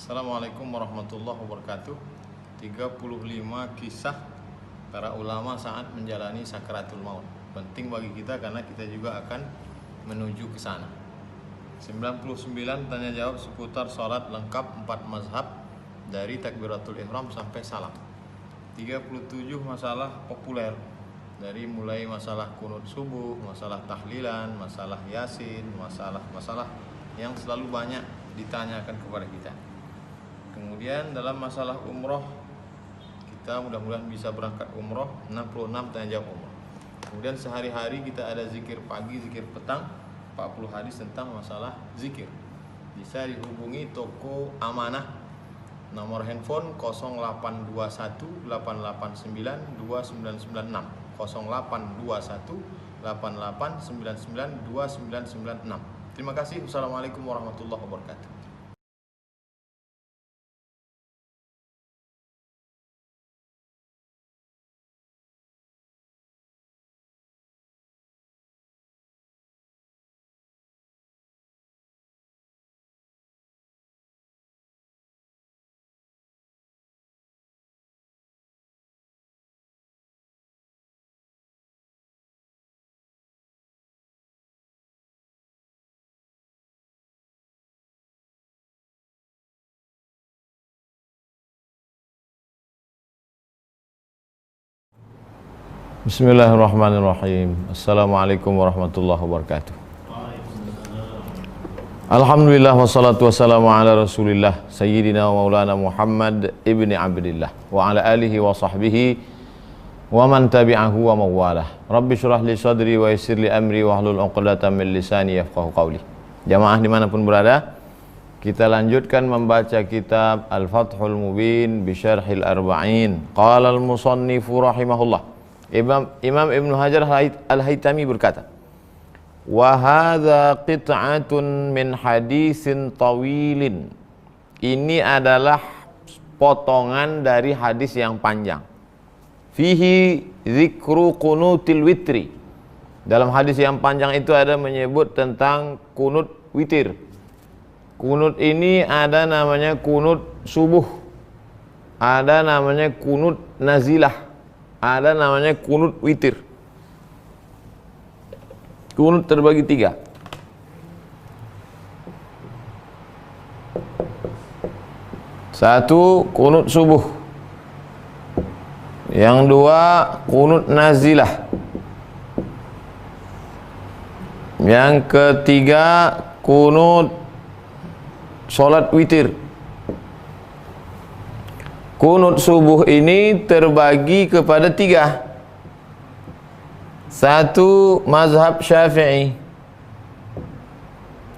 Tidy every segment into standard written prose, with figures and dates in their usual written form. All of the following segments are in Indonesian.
Assalamualaikum warahmatullahi wabarakatuh. 35 kisah para ulama saat menjalani sakaratul maut. Penting bagi kita karena kita juga akan menuju ke sana. 99 tanya jawab seputar sholat lengkap 4 mazhab dari takbiratul ihram sampai salam. 37 masalah populer dari mulai masalah kunut subuh, masalah tahlilan, masalah yasin, masalah yang selalu banyak ditanyakan kepada kita. Kemudian dalam masalah umroh, kita mudah-mudahan bisa berangkat umroh, 66 tanya jawab umroh. Kemudian sehari-hari kita ada zikir pagi, zikir petang, 40 hadis tentang masalah zikir. Bisa dihubungi toko Amanah, nomor handphone 0821 889 2996, 0821 8899 2996. Terima kasih. Wassalamualaikum warahmatullahi wabarakatuh. Bismillahirrahmanirrahim. Assalamualaikum warahmatullahi wabarakatuh. Alhamdulillah wassalatu wassalamu ala rasulillah Sayyidina wa maulana Muhammad ibni Abdillah wa ala alihi wa sahbihi wa man tabi'ahu wa mawalah. Rabbi syurah li sadri wa yassir li amri wa hlul uqdatan min lisani yafqahu qawli. Jamaah dimanapun berada, kita lanjutkan membaca kitab Al-Fathul Mubin bi Syarhil Arba'in. Qala al-musannifu rahimahullah, Imam Ibnu Hajar Al-Haytami berkata, wa hadza qit'atun min hadisin tawilin. Ini adalah potongan dari hadis yang panjang. Fihi zikru kunutil witri. Dalam hadis yang panjang itu ada menyebut tentang kunut witir. Kunut ini ada namanya kunut subuh, ada namanya kunut nazilah, ada namanya kunut witir. Kunut terbagi 3. Satu, kunut subuh. Yang 2, kunut nazilah. Yang ketiga, kunut sholat witir. Kunut subuh ini terbagi kepada 3. Satu, mazhab Syafi'i.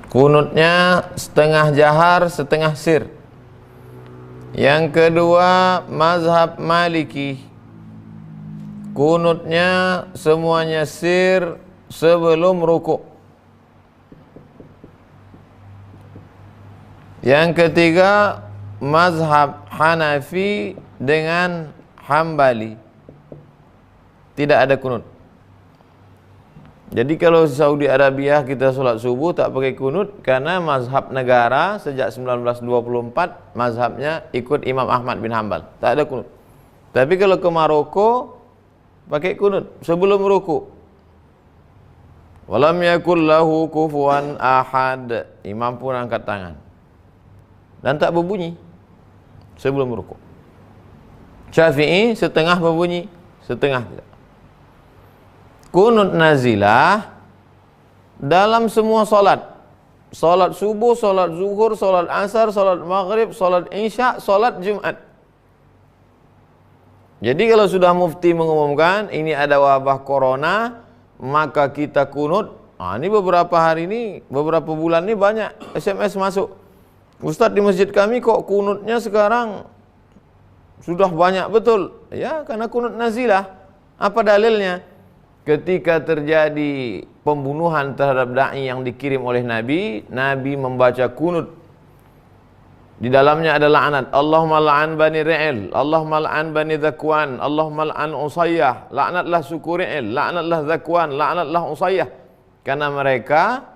Kunutnya setengah jahar, setengah sir. Yang kedua, mazhab Maliki. Kunutnya semuanya sir sebelum rukuk. Yang ketiga, mazhab Hanafi dengan Hambali, tidak ada kunut. Jadi kalau di Saudi Arabia kita sholat subuh tak pakai kunut, karena mazhab negara sejak 1924 mazhabnya ikut Imam Ahmad bin Hambal, tak ada kunut. Tapi kalau ke Maroko pakai kunut sebelum rukuk. Walam yakul lahu kufuwan ahad. Imam pun angkat tangan dan tak berbunyi sebelum rukuk. Syafi'i setengah berbunyi, setengah tidak. Kunut nazilah dalam semua solat. Solat subuh, solat zuhur, solat asar, solat maghrib, solat isya, solat Jumat. Jadi kalau sudah mufti mengumumkan ini ada wabah corona, maka kita kunut. Ini beberapa hari ini, beberapa bulan ini banyak SMS masuk. Ustadz, di masjid kami kok kunutnya sekarang sudah banyak betul. Ya, karena kunut nazilah. Apa dalilnya? Ketika terjadi pembunuhan terhadap da'i yang dikirim oleh Nabi, Nabi membaca kunut. Di dalamnya ada laknat. Allahumma la'an bani Ri'il, Allahumma la'an bani Zakwan, Allahumma la'an Usayyah. Laknatlah suku Ri'il, laknatlah Zakwan, laknatlah Usayyah. Karena mereka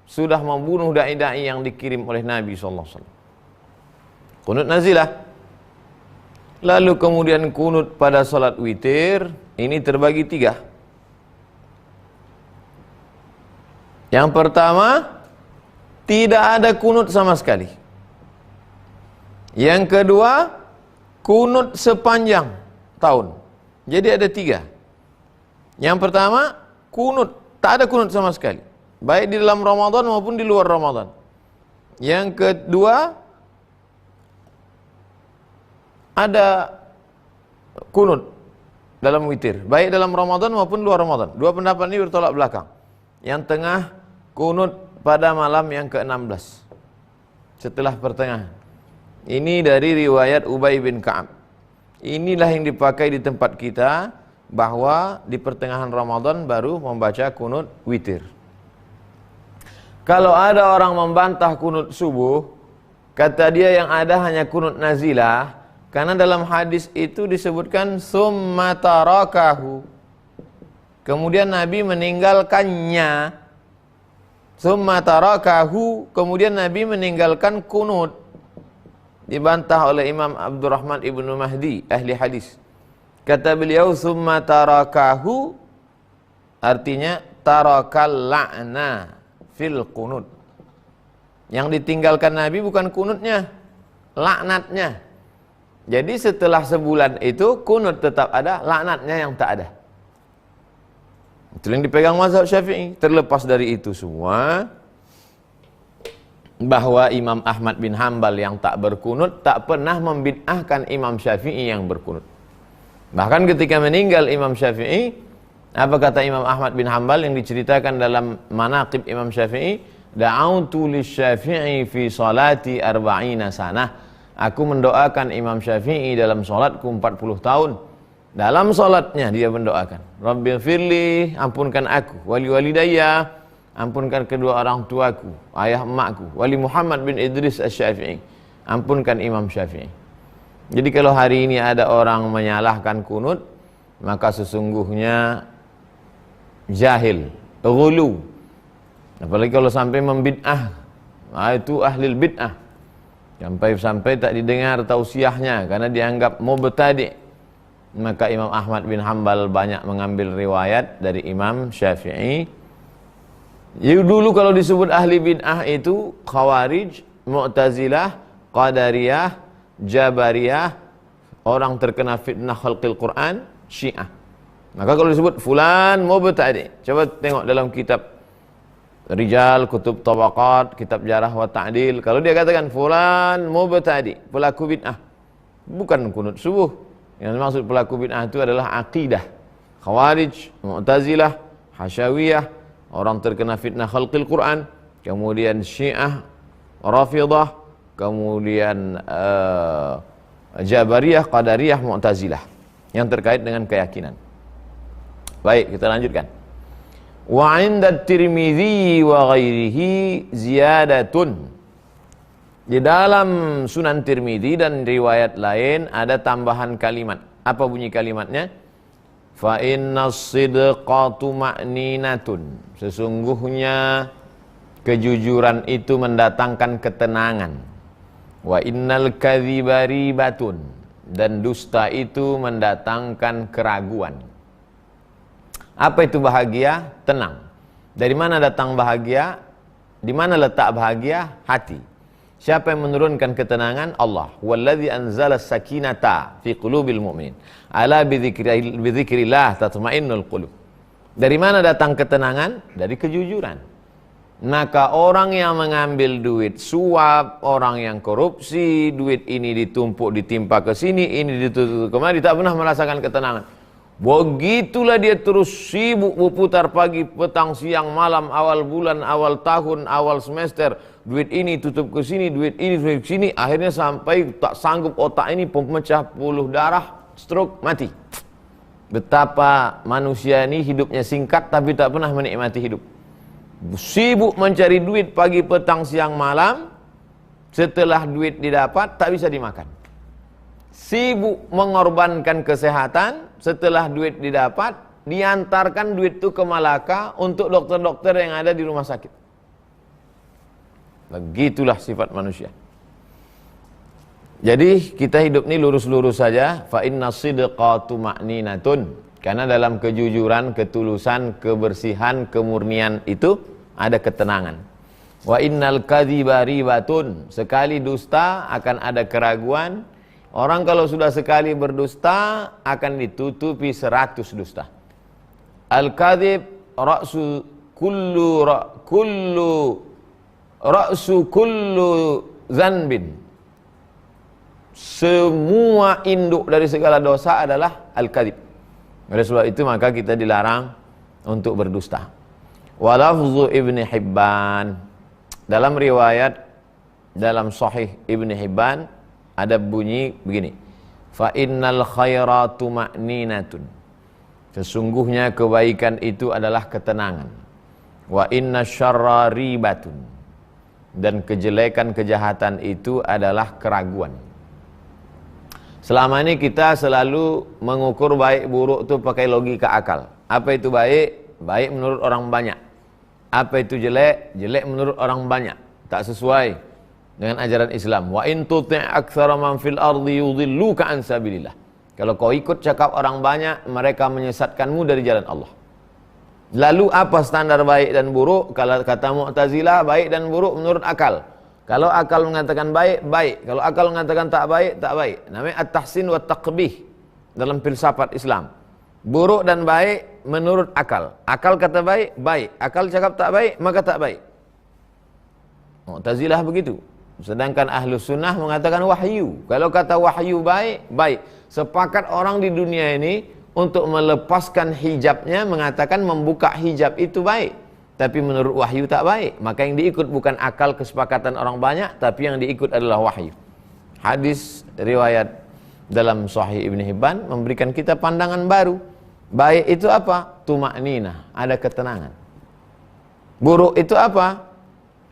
sudah membunuh da'i-da'i yang dikirim oleh Nabi SAW. Kunut nazilah. Lalu kemudian kunut pada salat witir, ini terbagi 3. Yang pertama, tidak ada kunut sama sekali. Yang kedua, kunut sepanjang tahun. Jadi ada 3. Yang pertama, kunut, tak ada kunut sama sekali, baik di dalam Ramadan maupun di luar Ramadan. Yang kedua, ada kunut dalam witir, baik dalam Ramadan maupun luar Ramadan. Dua pendapat ini bertolak belakang. Yang tengah, kunut pada malam yang ke-16 setelah pertengahan. Ini dari riwayat Ubay bin Ka'ab. Inilah yang dipakai di tempat kita, bahwa di pertengahan Ramadan baru membaca kunut witir. Kalau ada orang membantah kunut subuh, kata dia yang ada hanya kunut nazilah, karena dalam hadis itu disebutkan summa tarakahu, kemudian Nabi meninggalkannya. Summa tarakahu, kemudian Nabi meninggalkan kunut. Dibantah oleh Imam Abdurrahman ibnu Mahdi, ahli hadis. Kata beliau, summa tarakahu, artinya tarakal la'na fil kunut. Yang ditinggalkan Nabi bukan kunutnya, laknatnya. Jadi setelah sebulan itu kunut tetap ada, laknatnya yang tak ada. Itu yang dipegang mazhab Syafi'i. Terlepas dari itu semua, bahwa Imam Ahmad bin Hanbal yang tak berkunut tak pernah membid'ahkan Imam Syafi'i yang berkunut. Bahkan ketika meninggal Imam Syafi'i, apa kata Imam Ahmad bin Hanbal yang diceritakan dalam Manaqib Imam Syafi'i? Da'autu lisyafi'i fi salati arba'ina sanah. Aku mendoakan Imam Syafi'i dalam salatku 40 tahun. Dalam salatnya dia mendoakan, Rabbighfirli, ampunkan aku, wali walidayya, ampunkan kedua orang tuaku, ayah emakku, wali Muhammad bin Idris Asy-Syafi'i, ampunkan Imam Syafi'i. Jadi kalau hari ini ada orang menyalahkan kunut, maka sesungguhnya jahil, ghulu. Apalagi kalau sampai membid'ah, itu ahlil bid'ah. Sampai tak didengar tausiahnya karena dianggap mubtadi'. Maka Imam Ahmad bin Hanbal banyak mengambil riwayat dari Imam Syafi'i. Dulu kalau disebut ahli bid'ah itu Khawarij, Mu'tazilah, Qadariyah, Jabariyah, orang terkena fitnah khalqil Quran, Syiah. Maka kalau disebut fulan mubtadi', coba tengok dalam kitab Rijal, Kutub Tabaqat, kitab Jarah wa Ta'dil. Kalau dia katakan fulan mubtadi', pelaku bid'ah, bukan kunut subuh. Yang maksud pelaku bid'ah itu adalah akidah. Khawarij, Mu'tazilah, Hasyawiyah, orang terkena fitnah khalqil Quran, kemudian Syiah, Rafidah, kemudian Jabariyah, Qadariyah, Mu'tazilah, yang terkait dengan keyakinan. Baik, kita lanjutkan. Wa 'inda Tirmidzi wa ghairihi ziyadatun. Di dalam Sunan Tirmidzi dan riwayat lain ada tambahan kalimat. Apa bunyi kalimatnya? Fa innas sidqa tuma'ninatun. Sesungguhnya kejujuran itu mendatangkan ketenangan. Wa innal kadhiba ribatun. Dan dusta itu mendatangkan keraguan. Apa itu bahagia? Tenang. Dari mana datang bahagia? Di mana letak bahagia? Hati. Siapa yang menurunkan ketenangan? Allah. Wallazi anzala sakinata fi qulubil mu'min. Ala bidzikrillah tatma'innul qulub. Dari mana datang ketenangan? Dari kejujuran. Maka orang yang mengambil duit suap, orang yang korupsi, duit ini ditumpuk ditimpa ke sini, ini ditutup kemari, tak pernah merasakan ketenangan. Begitulah dia terus sibuk berputar pagi, petang, siang, malam, awal bulan, awal tahun, awal semester. Duit ini tutup ke sini, duit ini tutup ke sini. Akhirnya sampai tak sanggup otak ini pemecah puluh darah, stroke, mati. Betapa manusia ini hidupnya singkat tapi tak pernah menikmati hidup. Sibuk mencari duit pagi, petang, siang, malam. Setelah duit didapat tak bisa dimakan. Sibuk mengorbankan kesehatan. Setelah duit didapat, diantarkan duit itu ke Malaka untuk dokter-dokter yang ada di rumah sakit. Begitulah sifat manusia. Jadi kita hidup ini lurus-lurus saja. Fa inna sidqa tuma'ninatun. Karena dalam kejujuran, ketulusan, kebersihan, kemurnian itu ada ketenangan. Wa innal kadhiba ribatun. Sekali dusta akan ada keraguan. Orang kalau sudah sekali berdusta akan ditutupi 100 dusta. Al-kadhib ra'su kullu zanbin. Semua induk dari segala dosa adalah al-kadhib. Oleh sebab itu maka kita dilarang untuk berdusta. Wa lafzu Ibnu Hibban, dalam riwayat dalam Sahih Ibnu Hibban ada bunyi begini. Fa innal khairatu ma'ninatun. Sesungguhnya kebaikan itu adalah ketenangan. Wa inna syarra ribatun. Dan kejelekan, kejahatan itu adalah keraguan. Selama ini kita selalu mengukur baik buruk itu pakai logika akal. Apa itu baik? Baik menurut orang banyak. Apa itu jelek? Jelek menurut orang banyak. Tak sesuai dengan ajaran Islam. Wa in tuti' aktsara man fil ardi yudhilluka an sabilillah. Kalau kau ikut cakap orang banyak, mereka menyesatkanmu dari jalan Allah. Lalu apa standar baik dan buruk? Kalau kata Mu'tazilah, baik dan buruk menurut akal. Kalau akal mengatakan baik, baik. Kalau akal mengatakan tak baik, tak baik. Namanya at-tahsin wa taqbih dalam filsafat Islam. Buruk dan baik menurut akal. Akal kata baik, baik. Akal cakap tak baik, maka tak baik. Mu'tazilah begitu. Sedangkan Ahlus Sunnah mengatakan wahyu. Kalau kata wahyu baik, baik. Sepakat orang di dunia ini untuk melepaskan hijabnya, mengatakan membuka hijab itu baik. Tapi menurut wahyu tak baik. Maka yang diikut bukan akal kesepakatan orang banyak, tapi yang diikut adalah wahyu. Hadis riwayat dalam Sahih Ibnu Hibban memberikan kita pandangan baru. Baik itu apa? Tuma'ninah, ada ketenangan. Buruk itu apa?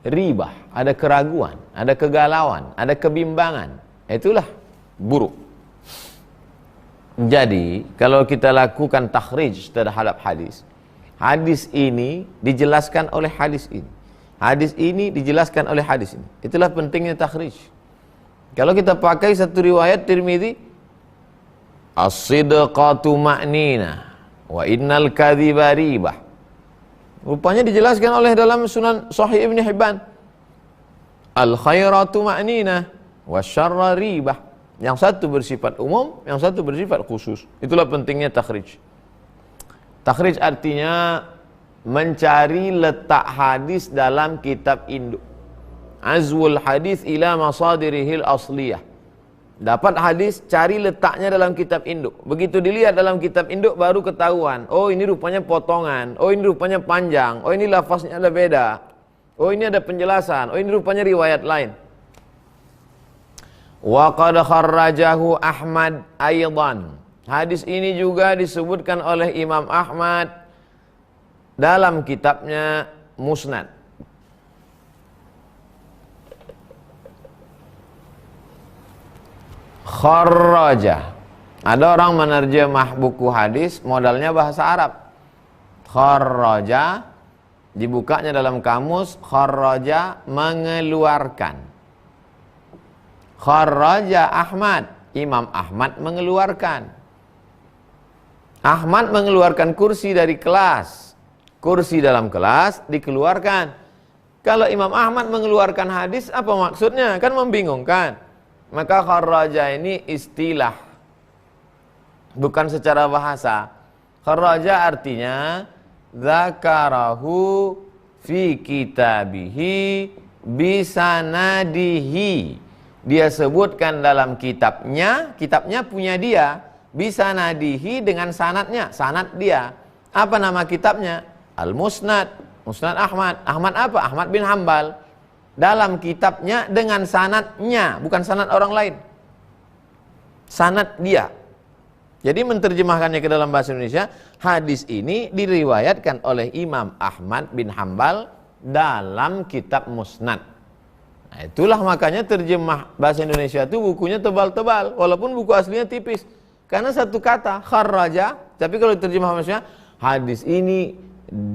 Ribah, ada keraguan, ada kegalauan, ada kebimbangan. Itulah buruk. Jadi, kalau kita lakukan takhrij terhadap hadis, hadis ini dijelaskan oleh hadis ini. Hadis ini dijelaskan oleh hadis ini. Itulah pentingnya takhrij. Kalau kita pakai satu riwayat Tirmidzi, as-sidqatu ma'nina wa innal kadhiba ribah. Rupanya dijelaskan oleh dalam Sunan Sahih Ibnu Hibban. Al-khairatu ma'nina wa syarra ribah. Yang satu bersifat umum, yang satu bersifat khusus. Itulah pentingnya takhrij. Takhrij artinya mencari letak hadis dalam kitab induk. Azwul hadis ila masadirihil asliyah. Dapat hadis, cari letaknya dalam kitab induk. Begitu dilihat dalam kitab induk baru ketahuan. Oh ini rupanya potongan. Oh ini rupanya panjang. Oh ini lafaznya ada beda. Oh ini ada penjelasan. Oh ini rupanya riwayat lain. Wa qad kharrajahu Ahmad aidan. Hadis ini juga disebutkan oleh Imam Ahmad dalam kitabnya Musnad. Kharraja. Ada orang menerjemah buku hadis modalnya bahasa Arab. Kharraja dibukanya dalam kamus, kharraja mengeluarkan. Kharraja Ahmad, Imam Ahmad mengeluarkan. Ahmad mengeluarkan kursi dari kelas. Kursi dalam kelas dikeluarkan. Kalau Imam Ahmad mengeluarkan hadis, apa maksudnya? Kan membingungkan. Maka kharraja ini istilah, bukan secara bahasa. Kharraja artinya dzakarahu fi kitabihi bisanadihi. Dia sebutkan dalam kitabnya, kitabnya punya dia, bisanadihi dengan sanadnya, sanad dia. Apa nama kitabnya? Al-Musnad, Musnad Ahmad. Ahmad apa? Ahmad bin Hambal. Dalam kitabnya dengan sanadnya, bukan sanad orang lain. Sanad dia. Jadi menterjemahkannya ke dalam bahasa Indonesia, hadis ini diriwayatkan oleh Imam Ahmad bin Hambal dalam kitab Musnad. Nah, itulah makanya terjemah bahasa Indonesia itu bukunya tebal-tebal, walaupun buku aslinya tipis. Karena satu kata, kharraja, tapi kalau terjemah maksudnya, hadis ini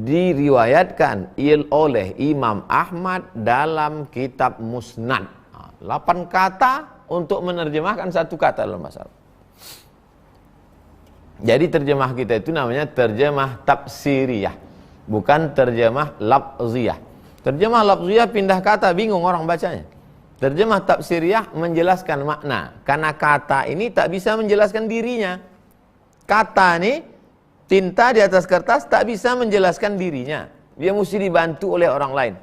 diriwayatkan oleh Imam Ahmad dalam kitab Musnad. 8 kata untuk menerjemahkan satu kata dalam bahasa Arab. Jadi terjemah kita itu namanya terjemah tafsiriyah, bukan terjemah lafziyah. Terjemah lafziyah pindah kata, bingung orang bacanya. Terjemah tafsiriyah menjelaskan makna, karena kata ini tak bisa menjelaskan dirinya. Kata ini, tinta di atas kertas tak bisa menjelaskan dirinya. Dia mesti dibantu oleh orang lain.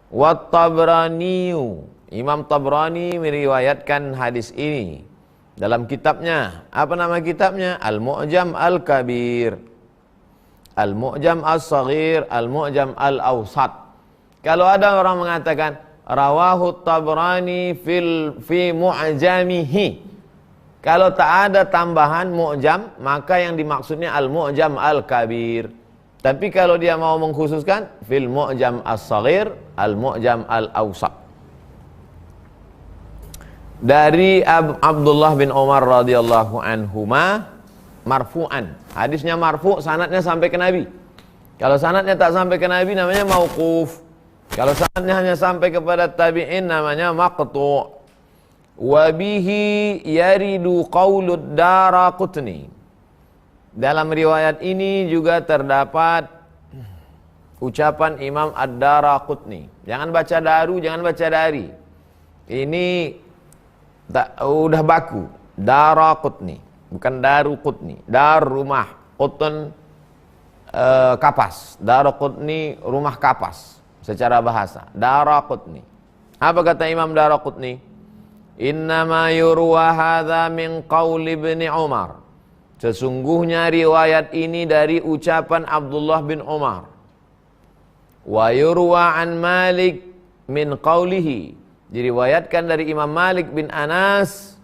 Wat-Tabraniyu, Imam Tabrani meriwayatkan hadis ini dalam kitabnya. Apa nama kitabnya? Al-Mu'jam Al-Kabir, Al-Mu'jam As-Saghir, Al-Mu'jam Al-Awsat. Kalau ada orang mengatakan rawahu Tabrani fi mu'jamihi, kalau tak ada tambahan mu'jam, maka yang dimaksudnya Al-Mu'jam Al-Kabir. Tapi kalau dia mau mengkhususkan fil Mu'jam As-Saghir, Al-Mu'jam Al-Awsat. Dari Abdullah bin Umar radhiyallahu anhuma marfu'an. Hadisnya marfu', sanadnya sampai ke Nabi. Kalau sanadnya tak sampai ke Nabi namanya mauquf. Kalau sanadnya hanya sampai kepada tabi'in namanya maqtu'. Wa bihi yaridu qaulud Daraqutni. Dalam riwayat ini juga terdapat ucapan Imam Ad-Daraqutni. Jangan baca daru, jangan baca dari. Ini udah baku. Daraqutni, bukan Daruqutni. Dar rumah, qutn kapas. Daraqutni rumah kapas secara bahasa. Daraqutni. Apa kata Imam Daraqutni? Innama yurwa hadza min qauli Ibni Umar. Sesungguhnya riwayat ini dari ucapan Abdullah bin Umar. Wa yurwa an Malik min qaulihi. Diriwayatkan dari Imam Malik bin Anas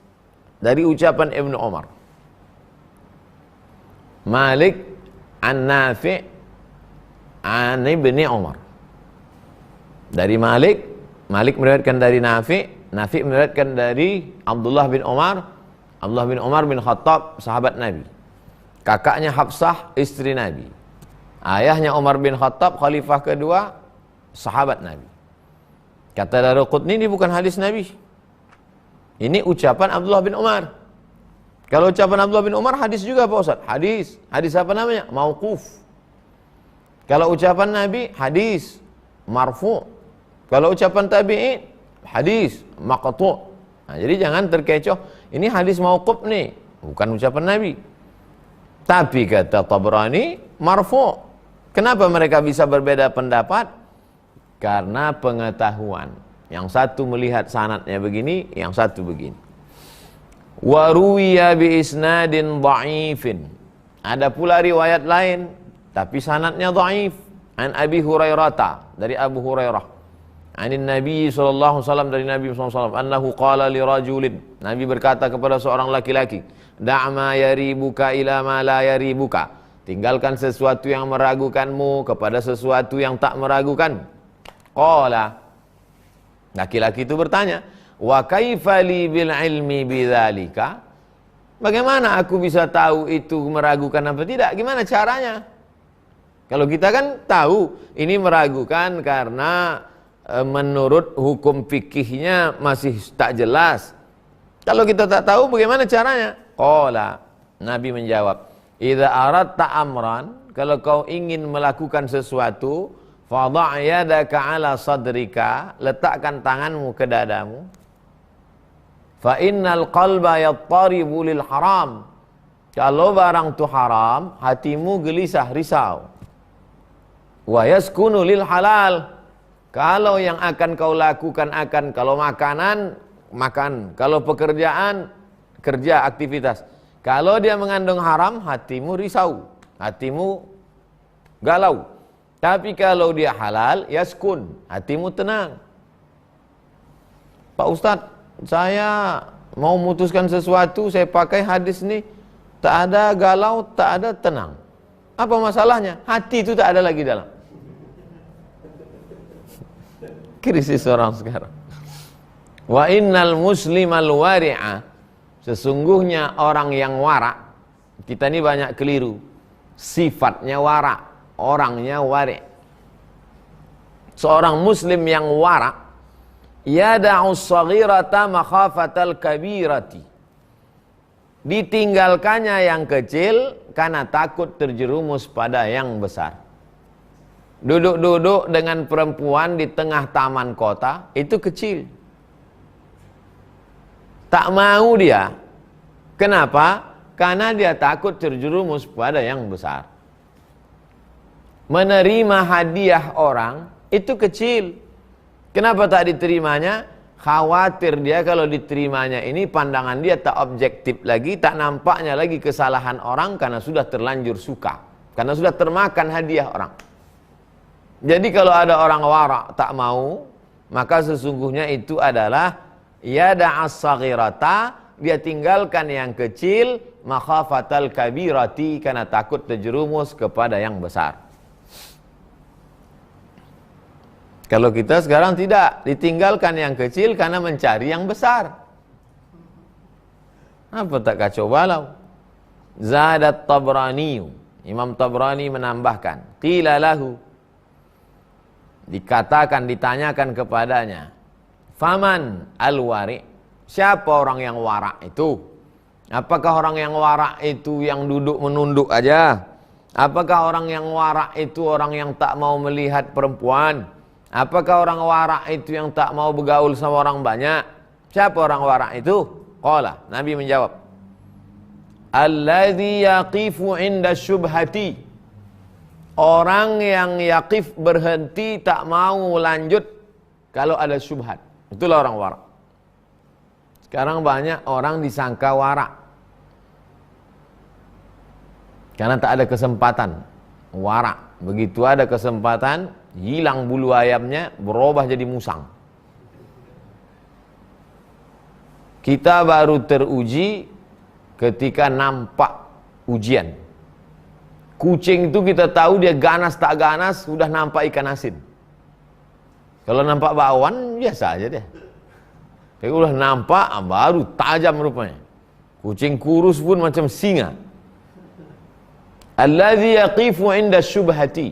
dari ucapan Ibnu Umar. Malik an Nafi' an Ibni Umar. Dari Malik, Malik meriwayatkan dari Nafi', Nafi' meriwayatkan dari Abdullah bin Umar. Abdullah bin Umar bin Khattab, sahabat Nabi. Kakaknya Hafsah, istri Nabi. Ayahnya Umar bin Khattab, khalifah kedua, sahabat Nabi. Kata Daraqutni, ini bukan hadis Nabi. Ini ucapan Abdullah bin Umar. Kalau ucapan Abdullah bin Umar, hadis juga Pak Ustaz? Hadis. Hadis apa namanya? Mauquf. Kalau ucapan Nabi, hadis. Marfu'. Kalau ucapan tabi'in, hadis. Maqtu'. Nah, jadi jangan terkecoh. Ini hadis mauquf nih, bukan ucapan Nabi. Tapi kata Tabrani, marfu'. Kenapa mereka bisa berbeda pendapat? Karena pengetahuan. Yang satu melihat sanadnya begini, yang satu begini. Wa ruwiya bi isnadin dha'ifin. Ada pula riwayat lain, tapi sanadnya dha'if. An Abi Hurairah, dari Abu Hurairah. Anin Nabi sallallahu alaihi wasallam, dari Nabi sallallahu alaihi wasallam, annahu qala li rajulin. Nabi berkata kepada seorang laki-laki, "Da'ma yaribuka ila ma la yaribuka." Tinggalkan sesuatu yang meragukanmu kepada sesuatu yang tak meragukan. Qala. Laki-laki itu bertanya, "Wa kaifa li bil ilmi bidzalika?" Bagaimana aku bisa tahu itu meragukan apa tidak? Gimana caranya? Kalau kita kan tahu ini meragukan karena menurut hukum fikihnya masih tak jelas. Kalau kita tak tahu bagaimana caranya? Qala, Nabi menjawab, "Idza aradta amran," kalau kau ingin melakukan sesuatu, fadha' yadaka 'ala sadrika, letakkan tanganmu ke dadamu. Fa innal qalba yattaribu lil haram. Kalau barang itu haram, hatimu gelisah, risau. Wa yaskunu lil halal. Kalau yang akan kau lakukan akan, kalau makanan, makan. Kalau pekerjaan, kerja, aktivitas. Kalau dia mengandung haram, hatimu risau. Hatimu galau. Tapi kalau dia halal, yaskun. Hatimu tenang. Pak Ustadz, saya mau memutuskan sesuatu, saya pakai hadis ini. Tak ada galau, tak ada tenang. Apa masalahnya? Hati itu tak ada lagi dalam. Krisis orang sekarang. Wa innal muslimal wari'a, sesungguhnya orang yang wara. Kita ini banyak keliru. Sifatnya wara, orangnya wari. Seorang muslim yang wara Yada'us saghirata makhafatal kabirati. Ditinggalkannya yang kecil karena takut terjerumus pada yang besar. Duduk-duduk dengan perempuan di tengah taman kota, itu kecil. Tak mau dia. Kenapa? Karena dia takut terjerumus pada yang besar. Menerima hadiah orang, itu kecil. Kenapa tak diterimanya? Khawatir dia kalau diterimanya ini pandangan dia tak objektif lagi, tak nampaknya lagi kesalahan orang karena sudah terlanjur suka. Karena sudah termakan hadiah orang. Jadi kalau ada orang wara' tak mau, maka sesungguhnya itu adalah yada'as saghirata, dia tinggalkan yang kecil, makhafatal kabirati, karena takut terjerumus kepada yang besar. Kalau kita sekarang tidak, ditinggalkan yang kecil karena mencari yang besar. Apa tak kacau balau? Zadat Tabrani, Imam Tabrani menambahkan, qila lahu, dikatakan, ditanyakan kepadanya, faman al-wari', siapa orang yang wara' itu? Apakah orang yang wara' itu yang duduk menunduk aja? Apakah orang yang wara' itu orang yang tak mau melihat perempuan? Apakah orang wara' itu yang tak mau bergaul sama orang banyak? Siapa orang wara' itu? Qala, Nabi menjawab, alladzi yaqifu 'inda syubhati, orang yang yaqif, berhenti, tak mau lanjut kalau ada syubhat. Itulah orang wara'. Sekarang banyak orang disangka wara' karena tak ada kesempatan wara'. Begitu ada kesempatan, hilang bulu ayamnya, berubah jadi musang. Kita baru teruji ketika nampak ujian. Kucing itu kita tahu dia ganas tak ganas, sudah nampak ikan asin. Kalau nampak bakwan, biasa aja dia. Kalau udah nampak, baru tajam rupanya. Kucing kurus pun macam singa. Alladzi yaqifu 'inda syubhati.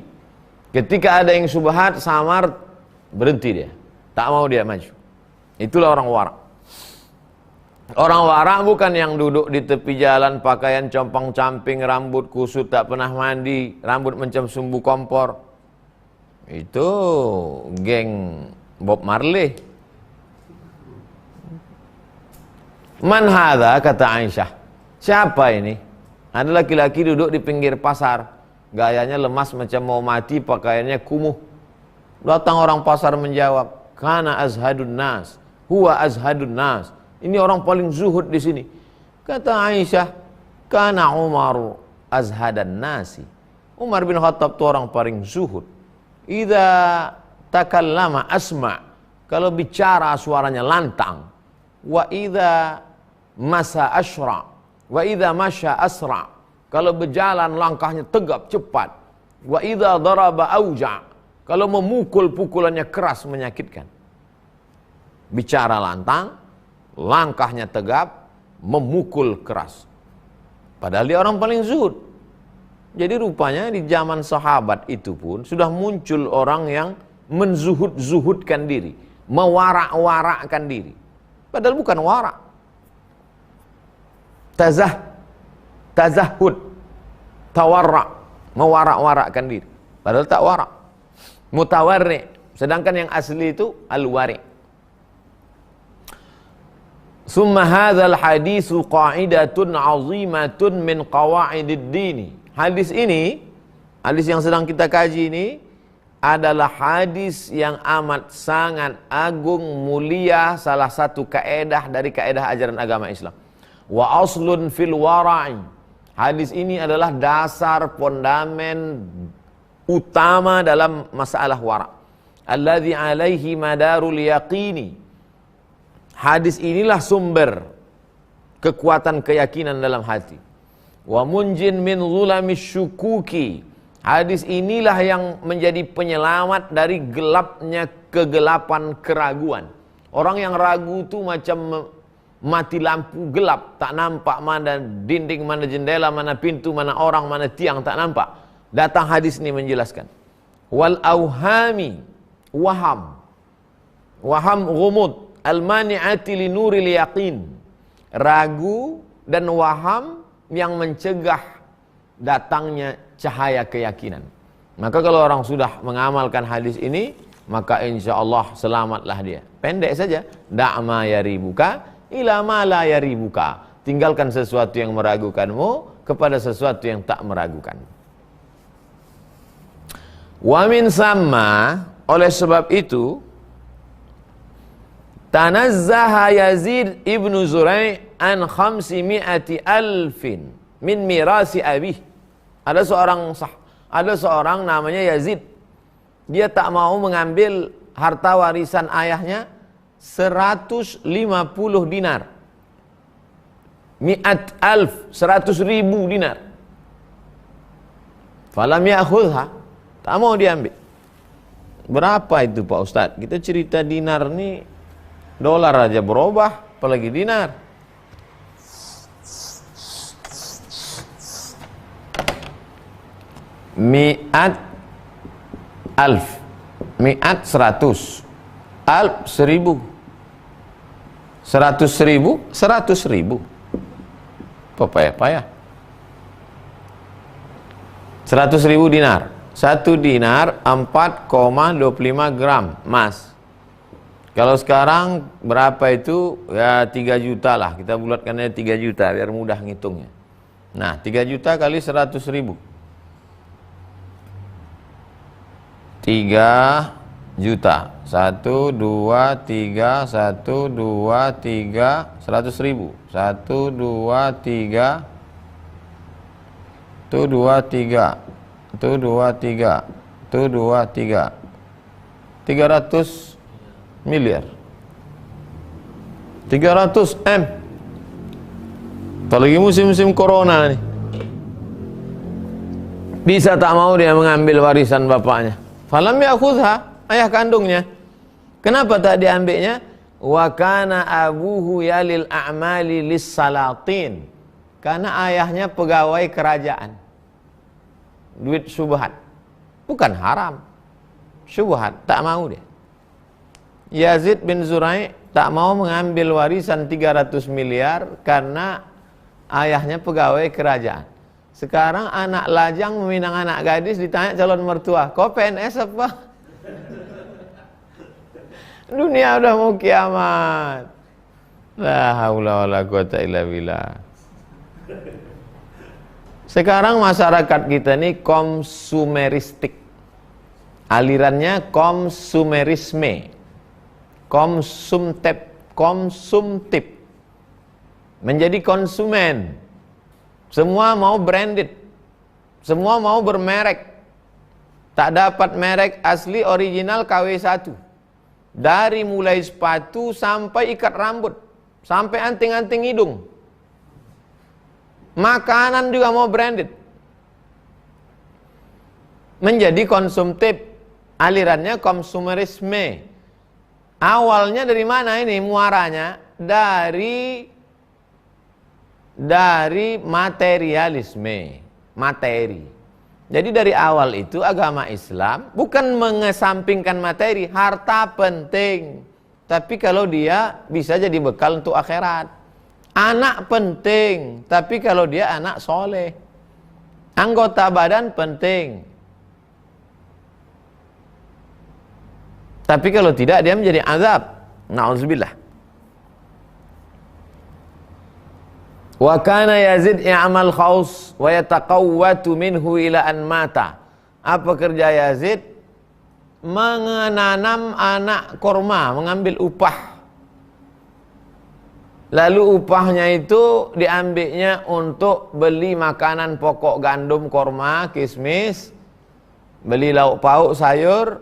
Ketika ada yang syubhat, samar, berhenti dia. Tak mau dia maju. Itulah orang wara'. Orang wara' bukan yang duduk di tepi jalan, pakaian compang-camping, rambut kusut, tak pernah mandi, rambut macam sumbu kompor. Itu geng Bob Marley. Man hadha, kata Aisyah. Siapa ini? Ada laki-laki duduk di pinggir pasar, gayanya lemas macam mau mati, pakaiannya kumuh. Datang orang pasar menjawab, kana azhadun nas, huwa azhadun nas. Ini orang paling zuhud di sini. Kata Aisyah, kana Umar azhadan nasi. Umar bin Khattab itu orang paling zuhud. Idza takallama asma', kalau bicara suaranya lantang. Wa idza masa asra', wa idza masya asra', kalau berjalan langkahnya tegap cepat. Wa idza daraba auja', kalau memukul pukulannya keras menyakitkan. Bicara lantang, langkahnya tegap, memukul keras. Padahal dia orang paling zuhud. Jadi rupanya di zaman sahabat itu pun sudah muncul orang yang menzuhud-zuhudkan diri, mewarak-warakkan diri. Padahal bukan warak. Tazahud, tawarra', mewarak-warakkan diri. Padahal tak warak. Mutawarri', sedangkan yang asli itu al-wari'. Summa hadzal hadisu qa'idatun 'azimatun min qawa'idid dini. Hadis ini, hadis yang sedang kita kaji ini adalah hadis yang amat sangat agung, mulia, salah satu kaedah dari kaedah ajaran agama Islam. Wa aslun fil wara'i. Hadis ini adalah dasar fondamen utama dalam masalah wara'. Alladzi 'alaihi madarul yaqini. Hadis inilah sumber kekuatan keyakinan dalam hati. Wa munjin min zulamis syukuki. Hadis inilah yang menjadi penyelamat dari gelapnya kegelapan keraguan. Orang yang ragu itu macam mati lampu gelap, tak nampak mana dinding, mana jendela, mana pintu, mana orang, mana tiang, tak nampak. Datang hadis ini menjelaskan. Wal auhami, waham. waham ghumud al-mani'ati li nuril yaqin, ragu dan waham yang mencegah datangnya cahaya keyakinan. Maka kalau orang sudah mengamalkan hadis ini, maka insya Allah selamatlah dia. Pendek saja, da'ma yaribuka ila ma la yaribuka. Tinggalkan sesuatu yang meragukanmu kepada sesuatu yang tak meragukan. Wa min samma, oleh sebab itu tanazzaha Yazid ibnu Zurai' an 500,000 min mirasi abih. Ada seorang namanya Yazid. Dia tak mau mengambil harta warisan ayahnya 150 dinar. 100,000 dinar. Falam ya'khudha, tak mau diambil. Berapa itu Pak Ustadz? Kita cerita dinar nih, dolar aja berubah, apalagi dinar. Mi'at alf, mi'at 100, alf 1000, 100,000, 100,000. Apa payah-payah? 100,000 dinar. 1 dinar 4,25 gram emas. Kalau sekarang berapa itu? Ya 3 juta lah. Kita bulatkannya 3 juta biar mudah ngitungnya. Nah, 3 juta kali 100,000. 3 juta. 1, 2, 3, 1, 2, 3, 100,000. 1, 2, 3, 1, 2, 3, 1, 2, 3, 1, 2, 3, 300 miliar. 300 M. Apalagi musim-musim corona nih. Bisa tak mau dia mengambil warisan bapaknya. Falam ya'khudha, ayah kandungnya. Kenapa tak diambilnya? Wa kana abuhu yalil a'mali lis salatin. Karena ayahnya pegawai kerajaan. Duit syubhat. Bukan haram. Syubhat, tak mau dia. Yazid bin Zurai' tak mau mengambil warisan 300 miliar karena ayahnya pegawai kerajaan. Sekarang anak lajang meminang anak gadis, ditanya calon mertua, kau PNS apa? Dunia udah mau kiamat. La haula wala quwata illa billah. Sekarang masyarakat kita ini konsumeristik. Alirannya konsumerisme. Konsumtif. Menjadi konsumen. Semua mau branded. Semua mau bermerek. Tak dapat merek asli original KW1. Dari mulai sepatu sampai ikat rambut, sampai anting-anting hidung. Makanan juga mau branded. Menjadi konsumtif. Alirannya konsumerisme. Awalnya dari mana ini muaranya? Dari materialisme, materi. Jadi dari awal itu agama Islam bukan mengesampingkan materi, harta penting. Tapi kalau dia bisa jadi bekal untuk akhirat. Anak penting, tapi kalau dia anak soleh. Anggota badan penting. Tapi kalau tidak dia menjadi azab. Na'udzubillah. Wa kana Yazid ya'mal khaus wa yataqawwatu minhu ila an mata. Apa kerja Yazid? Menanam anak korma, mengambil upah. Lalu upahnya itu diambilnya untuk beli makanan pokok gandum, korma, kismis, beli lauk pauk, sayur,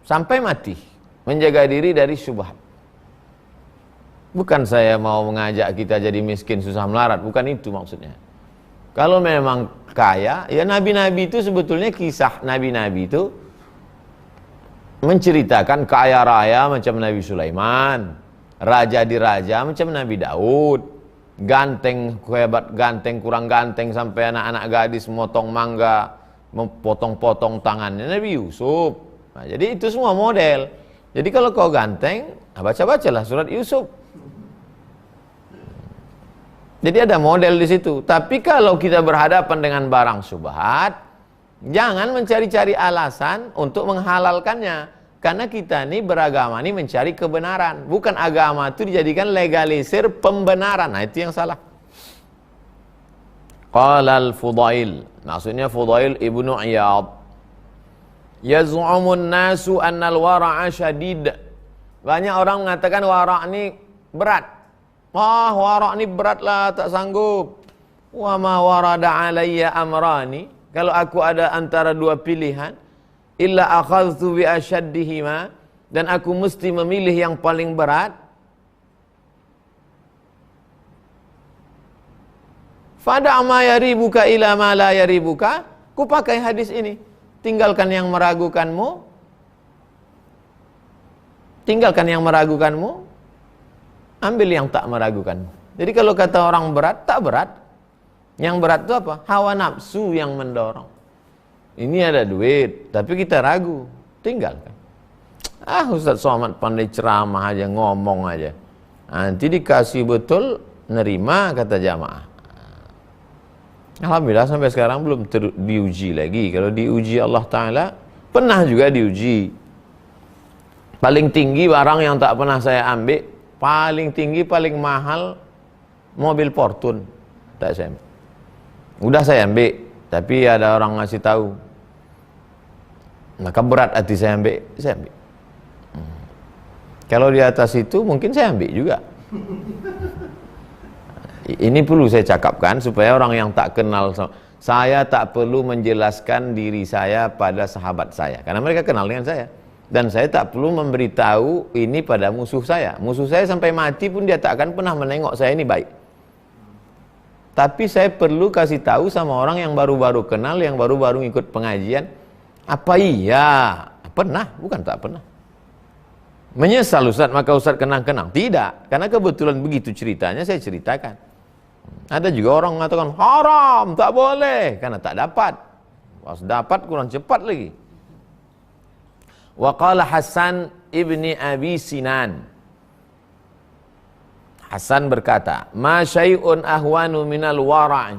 sampai mati. Menjaga diri dari syubhat. Bukan saya mau mengajak kita jadi miskin susah melarat, bukan itu maksudnya. Kalau memang kaya, ya nabi-nabi itu sebetulnya kisah nabi-nabi itu menceritakan kaya raya macam Nabi Sulaiman, raja di raja macam Nabi Daud, ganteng hebat ganteng kurang ganteng sampai anak-anak gadis memotong mangga, memotong-potong tangannya Nabi Yusuf. Nah, jadi itu semua model. Jadi kalau kau ganteng, baca-bacalah surat Yusuf. Jadi ada model di situ. Tapi kalau kita berhadapan dengan barang syubhat, jangan mencari-cari alasan untuk menghalalkannya. Karena kita ini beragama ini mencari kebenaran. Bukan agama itu dijadikan legalisir pembenaran. Nah itu yang salah. Qala al-Fudail. Maksudnya Fudail ibnu Iyad. Yaz'umun nasu annal wara'a syadid. Banyak orang mengatakan wara' ini berat. Wah, wara' ini berat lah, tak sanggup. Wa ma warada alayya amrani. Kalau aku ada antara dua pilihan, illa akhadhtu bi ashaddihima, dan aku mesti memilih yang paling berat. Fada' ma yaribuka ila ma la yaribuka. Ku pakai hadis ini. Tinggalkan yang meragukanmu. Tinggalkan yang meragukanmu. Ambil yang tak meragukanmu. Jadi kalau kata orang berat, tak berat. Yang berat itu apa? Hawa nafsu yang mendorong. Ini ada duit, tapi kita ragu, tinggalkan. Ustaz Somad pandai ceramah aja, ngomong aja. Nanti dikasih betul, nerima kata jamaah. Alhamdulillah sampai sekarang belum diuji lagi. Kalau diuji Allah Ta'ala, pernah juga diuji. Paling tinggi barang yang tak pernah saya ambil, paling tinggi, paling mahal, mobil Fortune. Tak saya ambil. Udah saya ambil, tapi ada orang ngasih tahu, maka berat hati saya ambil, saya ambil. Kalau di atas itu mungkin saya ambil juga. Ini perlu saya cakapkan supaya orang yang tak kenal saya tak perlu menjelaskan diri saya pada sahabat saya, karena mereka kenal dengan saya. Dan saya tak perlu memberitahu ini pada musuh saya. Musuh saya sampai mati pun dia tak akan pernah menengok saya ini baik. Tapi saya perlu kasih tahu sama orang yang baru-baru kenal, yang baru-baru ikut pengajian. Apa iya? Pernah, bukan tak pernah. Menyesal Ustaz, maka Ustaz kenang-kenang. Tidak, karena kebetulan begitu ceritanya saya ceritakan. Ada juga orang mengatakan haram, tak boleh, karena tak dapat. Pas dapat kurang cepat lagi. Wa qala Hasan ibni Abi Sinan. Hasan berkata, ma syai'un ahwanu minal wara'i.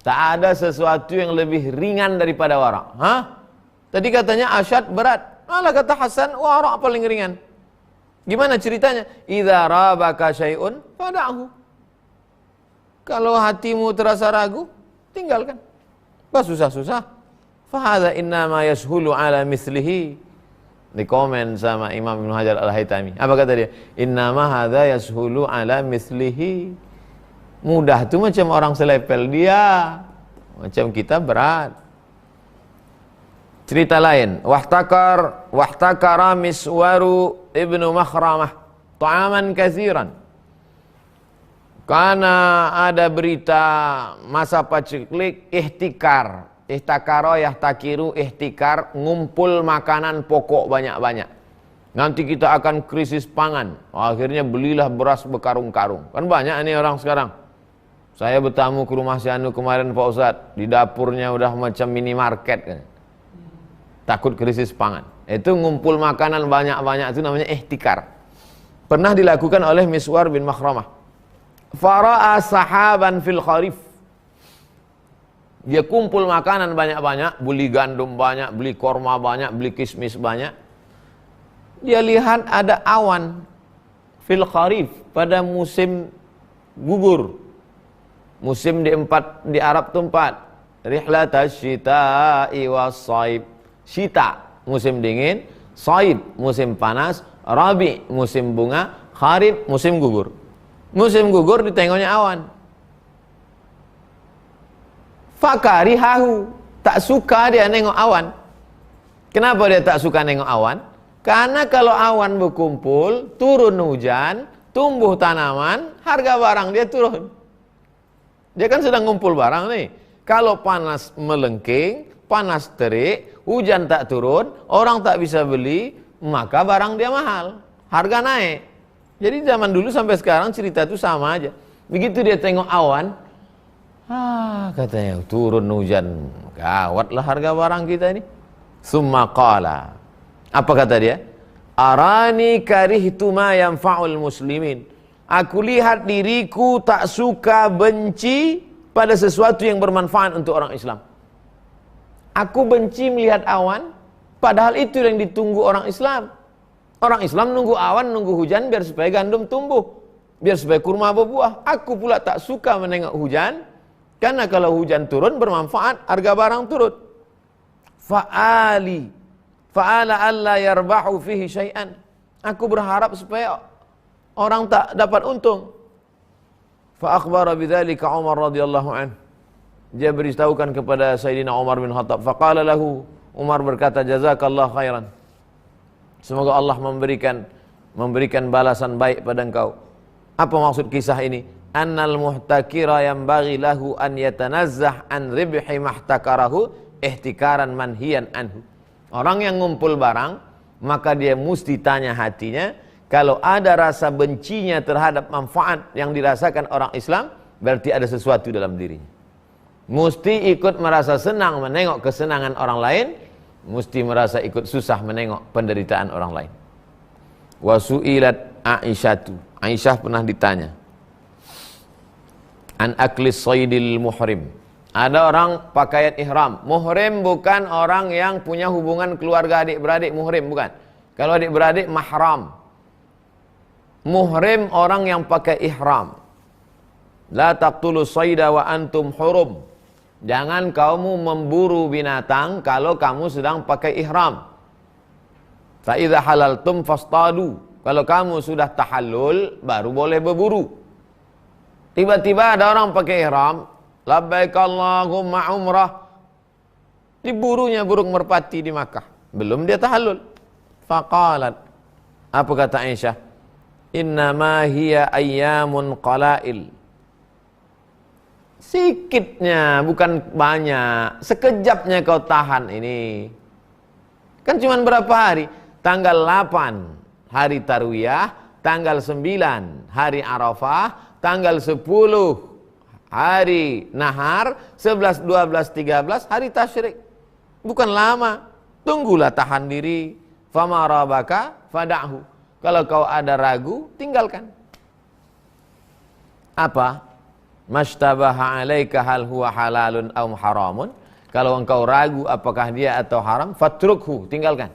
Tak ada sesuatu yang lebih ringan daripada wara'. Hah? Tadi katanya asyad berat. Malah kata Hasan, wara' paling ringan. Gimana ceritanya? Idza rabaka syai'un fada'hu. Kalau hatimu terasa ragu, tinggalkan. Bah susah-susah. Fa hadza innama yashulu ala mislihi. Di komen sama Imam Ibnu Hajar Al-Haytami. Apa kata dia? Innama hadza yashulu ala mislihi. Mudah itu macam orang selepel dia. Macam kita berat. Cerita lain, wahtakara Miswaru ibnu Makhramah ta'aman katsiran. Karena ada berita masa paceklik ihtikar. Ihtakaro yahtakiru ihtikar, ngumpul makanan pokok banyak-banyak. Nanti kita akan krisis pangan. Akhirnya belilah beras berkarung-karung. Kan banyak ini orang sekarang. Saya bertamu ke rumah si Anu kemarin Pak Ustadz. Di dapurnya udah macam minimarket kan. Takut krisis pangan. Itu ngumpul makanan banyak-banyak itu namanya ihtikar. Pernah dilakukan oleh Miswar bin Makhramah. Fara'a sahaban fil kharif. Dia kumpul makanan banyak-banyak, beli gandum banyak, beli korma banyak, beli kismis banyak. Dia lihat ada awan fil kharif pada musim gugur. Musim di Arab itu 4. Rihlatash syita'i was-shaib. Syita musim dingin, shaib musim panas, rabi musim bunga, kharif musim gugur. Musim gugur ditengoknya awan. Fakarihahu, tak suka dia nengok awan. Kenapa dia tak suka nengok awan? Karena kalau awan berkumpul, turun hujan, tumbuh tanaman, harga barang dia turun. Dia kan sedang ngumpul barang nih. Kalau panas melengking, panas terik, hujan tak turun, orang tak bisa beli, maka barang dia mahal, harga naik. Jadi zaman dulu sampai sekarang cerita itu sama aja. Begitu dia tengok awan, katanya turun hujan, gawatlah harga barang kita ini. Summa qala, apa kata dia? Arani karihtu ma yanfa'ul muslimin. Aku lihat diriku tak suka benci pada sesuatu yang bermanfaat untuk orang Islam. Aku benci melihat awan, padahal itu yang ditunggu orang Islam. Orang Islam nunggu awan, nunggu hujan biar supaya gandum tumbuh, biar supaya kurma berbuah. Aku pula tak suka menengok hujan, karena kalau hujan turun bermanfaat, harga barang turun. Fa'ala alla yarbahu fihi syai'an. Aku berharap supaya orang tak dapat untung. Fa akhbara bidzalika Umar radhiyallahu anhu. Dia beritahukan kepada Sayyidina Umar bin Khattab. Faqala lahu, Umar berkata, jazakallahu khairan. Semoga Allah memberikan balasan baik pada engkau. Apa maksud kisah ini? Annal muhtakira yanbaghi lahu an yatanazzah an ribhi mahtakarahu ihtikaran manhiyan anhu. Orang yang ngumpul barang, maka dia mesti tanya hatinya, kalau ada rasa bencinya terhadap manfaat yang dirasakan orang Islam, berarti ada sesuatu dalam dirinya. Mesti ikut merasa senang menengok kesenangan orang lain, mesti merasa ikut susah menengok penderitaan orang lain. Wasu'ilat Aisyatu. Aisyah pernah ditanya an aklis saydil muhrim. Ada orang pakaian ihram. Muhrim bukan orang yang punya hubungan keluarga adik-beradik, muhrim bukan. Kalau adik-beradik mahram. Muhrim orang yang pakai ihram. La taqtulu sayda wa antum hurum. Jangan kamu memburu binatang kalau kamu sedang pakai ihram. Fa idza halaltum fastadu. Kalau kamu sudah tahallul baru boleh berburu. Tiba-tiba ada orang pakai ihram, labbaik Allahumma umrah. Diburunya burung merpati di Makkah. Belum dia tahallul. Faqalat. Apa kata Aisyah? Innama hiya ayyamun qalail. Sikitnya, bukan banyak. Sekejapnya kau tahan ini. Kan cuma berapa hari? Tanggal 8 hari Tarwiyah, tanggal 9 hari Arafah, tanggal 10 hari Nahar, 11, 12, 13 hari Tasyrik. Bukan lama. Tunggulah, tahan diri. Fama rabaka fada'hu. Kalau kau ada ragu, tinggalkan. Apa? Mashtabaha alaika hal huwa halalun aw haramun. Kalau engkau ragu apakah dia atau haram, fatrukhu, tinggalkan.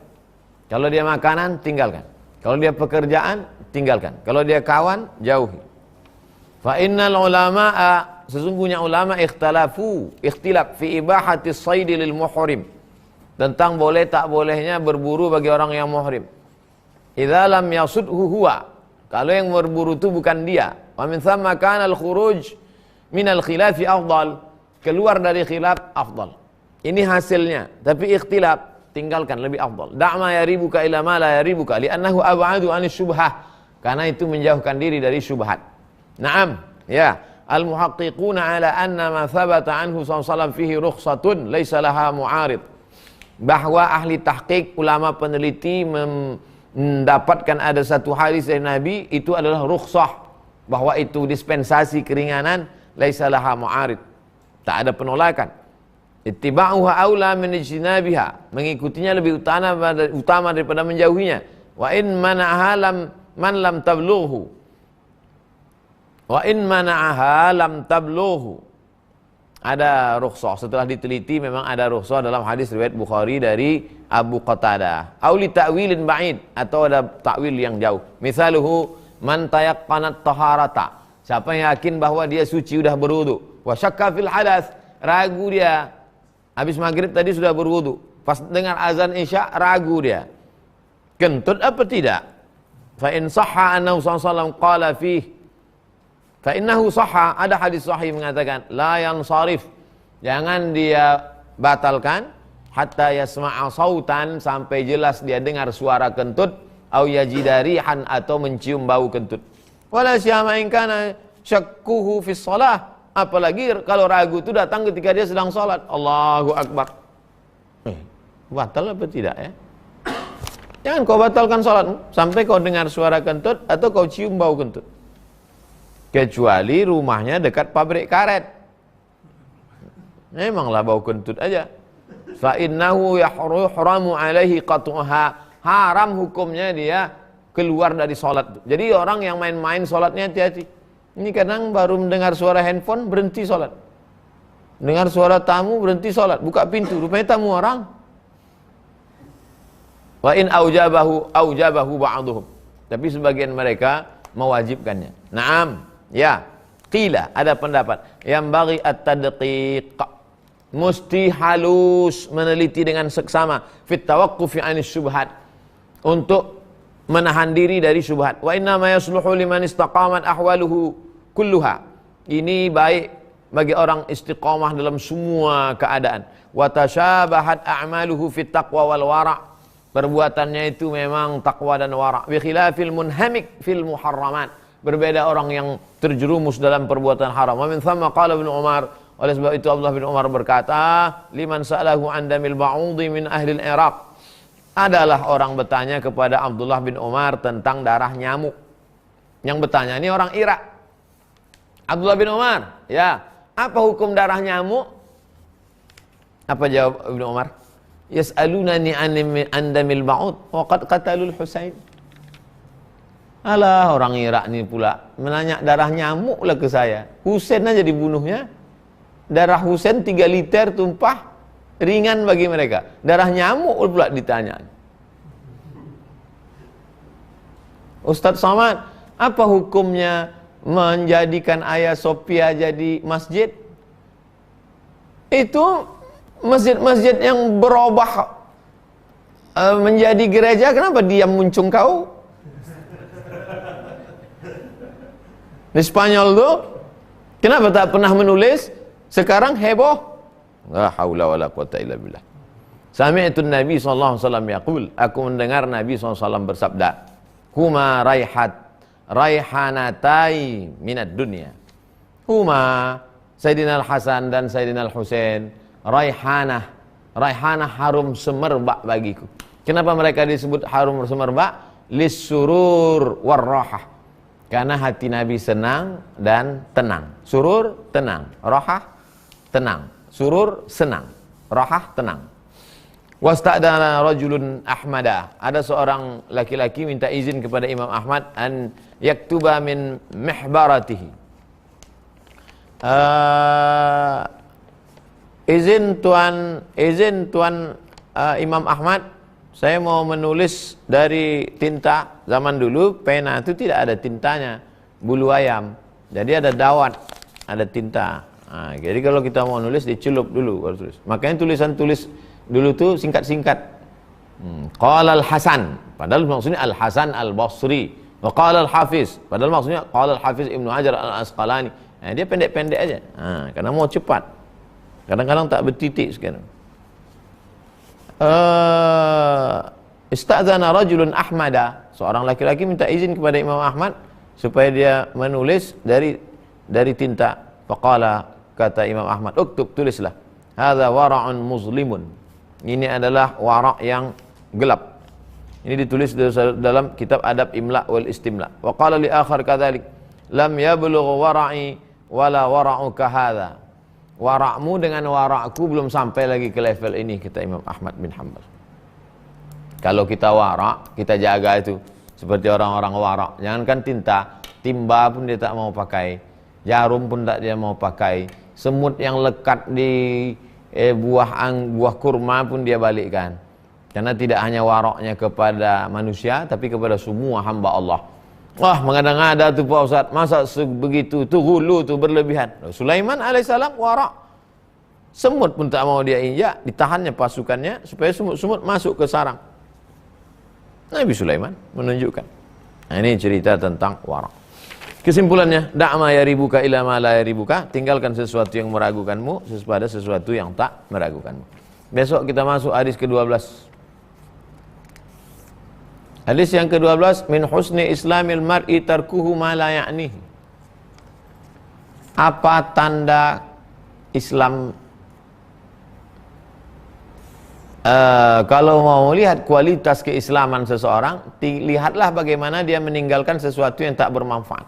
Kalau dia makanan, tinggalkan. Kalau dia pekerjaan, tinggalkan. Kalau dia kawan, jauhi. Fa innal ulama'a, sesungguhnya ulama ikhtilaf fi ibahati sayd lil muhrim. Tentang boleh tak bolehnya berburu bagi orang yang muhrim. Idza lam yasudhu huwa. Kalau yang berburu itu bukan dia. Wa min thamma kana al-khuruj min al-khilafi afdal. Keluar dari khilaf afdal. Ini hasilnya, tapi ikhtilaf, tinggalkan, lebih afdal. Da'ma yaribuka ila ma la yaribuka li'annahu ab'adu 'anil syubhah. Karena itu menjauhkan diri dari syubhat. Naam, ya. Al-muhaqqiquna ala anna ma thabata anhu sallallahu fihi rukhsatun laysa laha mu'arid. Bahwa ahli tahqiq, ulama peneliti mendapatkan ada satu hadis dari Nabi, itu adalah rukhsah, bahwa itu dispensasi keringanan, laisa laha mu'arid, tak ada penolakan. Ittiba'uha aula min ijtinabiha, mengikutinya lebih utama daripada menjauhinya. Wa in mana'aha man lam tablughu, wa in mana'aha lam tablughu. Ada rukhsah, setelah diteliti memang ada rukhsah dalam hadis riwayat Bukhari dari Abu Qatadah. Auli ta'wilin ba'id, atau ada takwil yang jauh. Misaluhu man tayaqqanat taharata. Siapa yang yakin bahwa dia suci sudah berwudu, wa syakka fil hadath, ragu dia. Habis maghrib tadi sudah berwudu, pas dengar azan Isya ragu dia. Kentut apa tidak? Fa in sahha annahu sallallahu alaihi wasallam qala fihi, fa innahu sahha, ada hadis sahih mengatakan la yansarif, jangan dia batalkan hatta yasma'a sautan, sampai jelas dia dengar suara kentut, au yajida rihan, atau mencium bau kentut. Wala siyama in kana syakkuhu fi shalah, apalagi kalau ragu itu datang ketika dia sedang salat. Allahu akbar. Batal apa tidak ya? Jangan kau batalkan salatmu sampai kau dengar suara kentut atau kau cium bau kentut. Kecuali rumahnya dekat pabrik karet. Memanglah bau kentut aja. Fa innahu yuhramu alaihi qat'uha, haram hukumnya dia keluar dari sholat. Jadi orang yang main-main sholatnya hati-hati. Ini kadang baru mendengar suara handphone berhenti sholat, dengar suara tamu berhenti sholat, buka pintu, rupanya tamu orang. Wa in aujabahu ba'duhum. Tapi sebagian mereka mewajibkannya. Naam, ya. Qila, ada pendapat yang bagi at-tadqiq, mesti halus meneliti dengan seksama fit tawaqqufi 'anis syubhat, untuk menahan diri dari syubhat. Wa inna ma yasluhu liman istaqamat ahwaluhu kulluha. Ini baik bagi orang istiqamah dalam semua keadaan. Wa tashabahat a'maluhu fit taqwa wal wara'. Perbuatannya itu memang takwa dan wara'. Bi khilafil munhamik fil muharramat. Berbeda orang yang terjerumus dalam perbuatan haram. Wa min thamma qala Ibnu Umar, oleh sebab itu Abdullah bin Umar berkata, liman sa'alahu an damil ba'udhi min ahli al-Iraq. Adalah orang bertanya kepada Abdullah bin Umar tentang darah nyamuk. Yang bertanya ini orang Irak. Abdullah bin Umar, ya, apa hukum darah nyamuk? Apa jawab Ibnu Umar? Yas'alunani an damil ba'ud wa qad qatalul Husain. Alah, orang Irak ni pula menanya darah nyamuk lah ke saya. Husain aja dibunuhnya. Darah Husain 3 liter tumpah, ringan bagi mereka. Darah nyamuk pula ditanya. Ustaz Somad, apa hukumnya menjadikan Hagia Sophia jadi masjid? Itu masjid-masjid yang berubah menjadi gereja, kenapa diam muncung kau? Di Spanyol tuh, kenapa tak pernah menulis? Sekarang heboh. La haula wala quwata illa billah. Sami'tu Nabi sallallahu alaihi wasallam yaqul, aku mendengar Nabi sallallahu alaihi wasallam bersabda, huma raihanatai minad dunya. Huma, Sayyidina Al-Hasan dan Sayyidina Al-Husain, raihanah harum semerbak bagiku. Kenapa mereka disebut harum semerbak? Lissurur warrahah. Karena hati Nabi senang dan tenang. Surur, tenang. Rahah, tenang. Surur, senang. Rahah, tenang. Wasta'dana rajulun Ahmada. Ada seorang laki-laki minta izin kepada Imam Ahmad an yaktuba min mihbaratihi. Izin tuan Imam Ahmad, saya mau menulis dari tinta. Zaman dulu pena itu tidak ada tintanya, bulu ayam. Jadi ada dawat, ada tinta. Nah, jadi kalau kita mau nulis dicelup dulu baru tulis. Makanya tulisan-tulis dulu tuh singkat-singkat. Qala al-Hasan, padahal maksudnya Al-Hasan Al-Basri. Wa qala al-Hafiz, padahal maksudnya qala al-Hafiz Ibnu Hajar Al-Asqalani. Nah, dia pendek-pendek aja. Nah, karena mau cepat. Kadang-kadang tak bertitik sekarang. Ista'zana rajulun Ahmada, seorang laki-laki minta izin kepada Imam Ahmad supaya dia menulis dari tinta. Faqala, kata Imam Ahmad, uktub, tulislah. Hadza wara'un muslimun. Ini adalah wara' yang gelap. Ini ditulis dalam kitab Adab Imla wal Istimla. Wa qala li akhar kadzalik, lam yablugh wara'i wala wara'uka hadza. Wara'mu dengan wara'ku belum sampai lagi ke level ini, kata Imam Ahmad bin Hanbal. Kalau kita wara', kita jaga itu seperti orang-orang wara'. Jangankan tinta, timba pun dia tak mau pakai, jarum pun tak dia mau pakai, semut yang lekat di buah kurma pun dia balikkan. Karena tidak hanya wara'nya kepada manusia, tapi kepada semua hamba Allah. Wah, mengada-ngada tu Pak Ustaz, masa begitu tu hulu tu berlebihan. Sulaiman alaihissalam wara'. Semut pun tak mau dia injak, ditahannya pasukannya supaya semut-semut masuk ke sarang. Nabi Sulaiman menunjukkan. Nah, ini cerita tentang wara'. Kesimpulannya, da'ma yaribuka ila ma la yaribuka, tinggalkan sesuatu yang meragukanmu pada sesuatu yang tak meragukanmu. Besok kita masuk hadis ke-12. Hadis yang ke-12, min husni islamil mar'i tarkuhu ma la ya'nihi. Apa tanda Islam? Kalau mau lihat kualitas keislaman seseorang, lihatlah bagaimana dia meninggalkan sesuatu yang tak bermanfaat.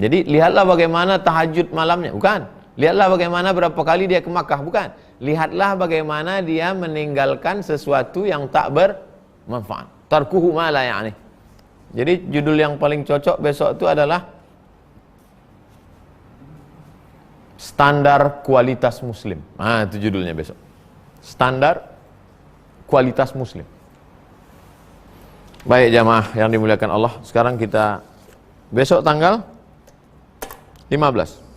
Jadi lihatlah bagaimana tahajud malamnya, bukan. Lihatlah bagaimana berapa kali dia ke Makkah, bukan. lihatlah bagaimana dia meninggalkan sesuatu yang tak bermanfaat. Tarkuhu ma la ya'ni. Jadi judul yang paling cocok besok itu adalah standar kualitas muslim. Nah, itu judulnya besok. Standar kualitas muslim. Baik jamaah yang dimuliakan Allah, sekarang kita besok tanggal 15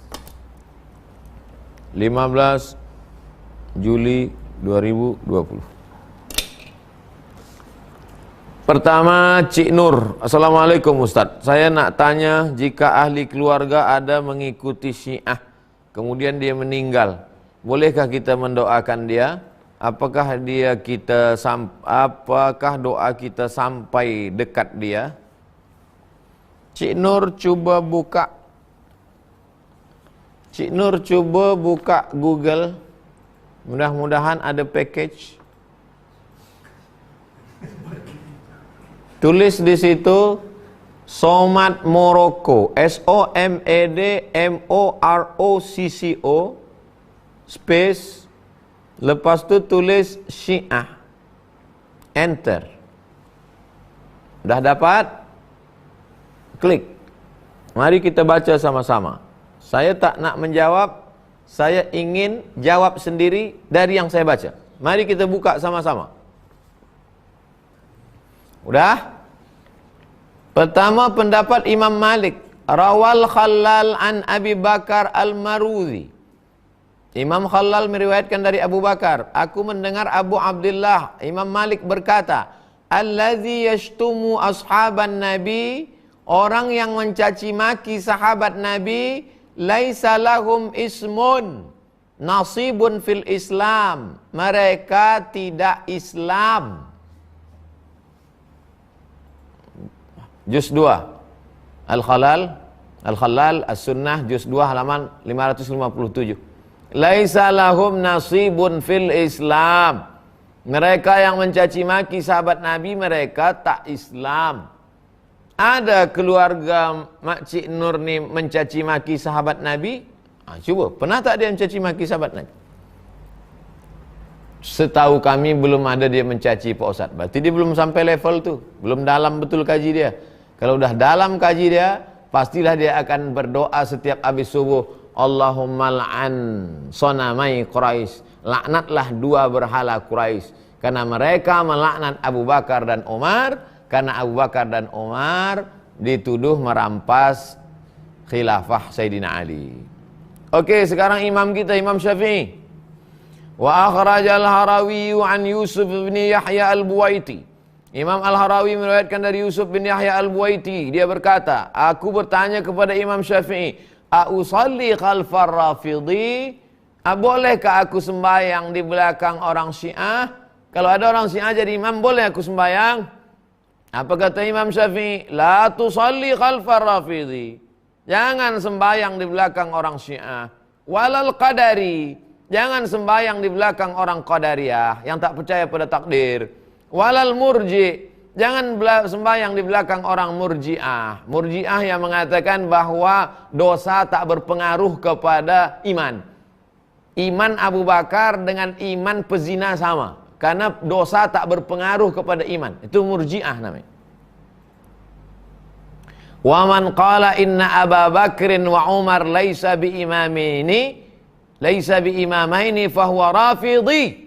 Juli 2020. Pertama, Cik Nur. Assalamualaikum Ustaz. Saya nak tanya, jika ahli keluarga ada mengikuti Syiah, kemudian dia meninggal, bolehkah kita mendoakan dia? Apakah doa kita sampai dekat dia? Cik Nur coba buka Google. Mudah-mudahan ada package. Tulis di situ Somad Morocco, SOMAD MOROCCO space, lepas tu tulis Syiah, enter. Dah dapat? Klik. Mari kita baca sama-sama. Saya tak nak menjawab, saya ingin jawab sendiri dari yang saya baca. Mari kita buka sama-sama. Udah? Pertama, pendapat Imam Malik. Rawal Khallal an Abi Bakar al-Marudhi. Imam Khallal meriwayatkan dari Abu Bakar, aku mendengar Abu Abdullah Imam Malik berkata, allazi yashtumu ashaban nabi, orang yang mencaci maki sahabat Nabi, laisa lahum ismun nasibun fil Islam, mereka tidak Islam. Juz 2 Al-Khallal As-Sunnah juz 2 halaman 557. Laisa lahum nasibun fil Islam, mereka yang mencaci maki sahabat Nabi, mereka tak Islam. Ada keluarga Makcik Nur ni mencaci maki sahabat Nabi? Cuba, pernah tak dia mencaci maki sahabat Nabi? Setahu kami belum ada dia mencaci Pak Ustaz. Berarti dia belum sampai level tu, belum dalam betul kaji dia. Kalau dah dalam kaji dia, pastilah dia akan berdoa setiap habis subuh, Allahumma la'an sonamai Quraisy, laknatlah dua berhala Quraisy, karena mereka melaknat Abu Bakar dan Umar, karena Abu Bakar dan Umar dituduh merampas khilafah Sayyidina Ali. Oke, sekarang imam kita, Imam Syafi'i. Wa akhrajal Harawi an Yusuf bin Yahya al-Buwaiti. Imam Al-Harawi meriwayatkan dari Yusuf bin Yahya al-Buwaiti, dia berkata, aku bertanya kepada Imam Syafi'i, a'usalli khalfar Rafidhi, bolehkah aku sembahyang di belakang orang Syiah? Kalau ada orang Syiah jadi imam, boleh aku sembahyang? Apa kata Imam Syafi'i? La tusalli khalfar Rafidhi, jangan sembahyang di belakang orang Syiah. Walal Qadari, jangan sembahyang di belakang orang Qadariyah yang tak percaya pada takdir. Walal Murji, jangan sembahyang di belakang orang Murji'ah. Murji'ah yang mengatakan bahwa dosa tak berpengaruh kepada iman. Iman Abu Bakar dengan iman pezina sama, karena dosa tak berpengaruh kepada iman. Itu Murji'ah namanya. Wa man qala inna Abu Bakrin wa Umar laisa bi imamaini fahuwa Rafidhi.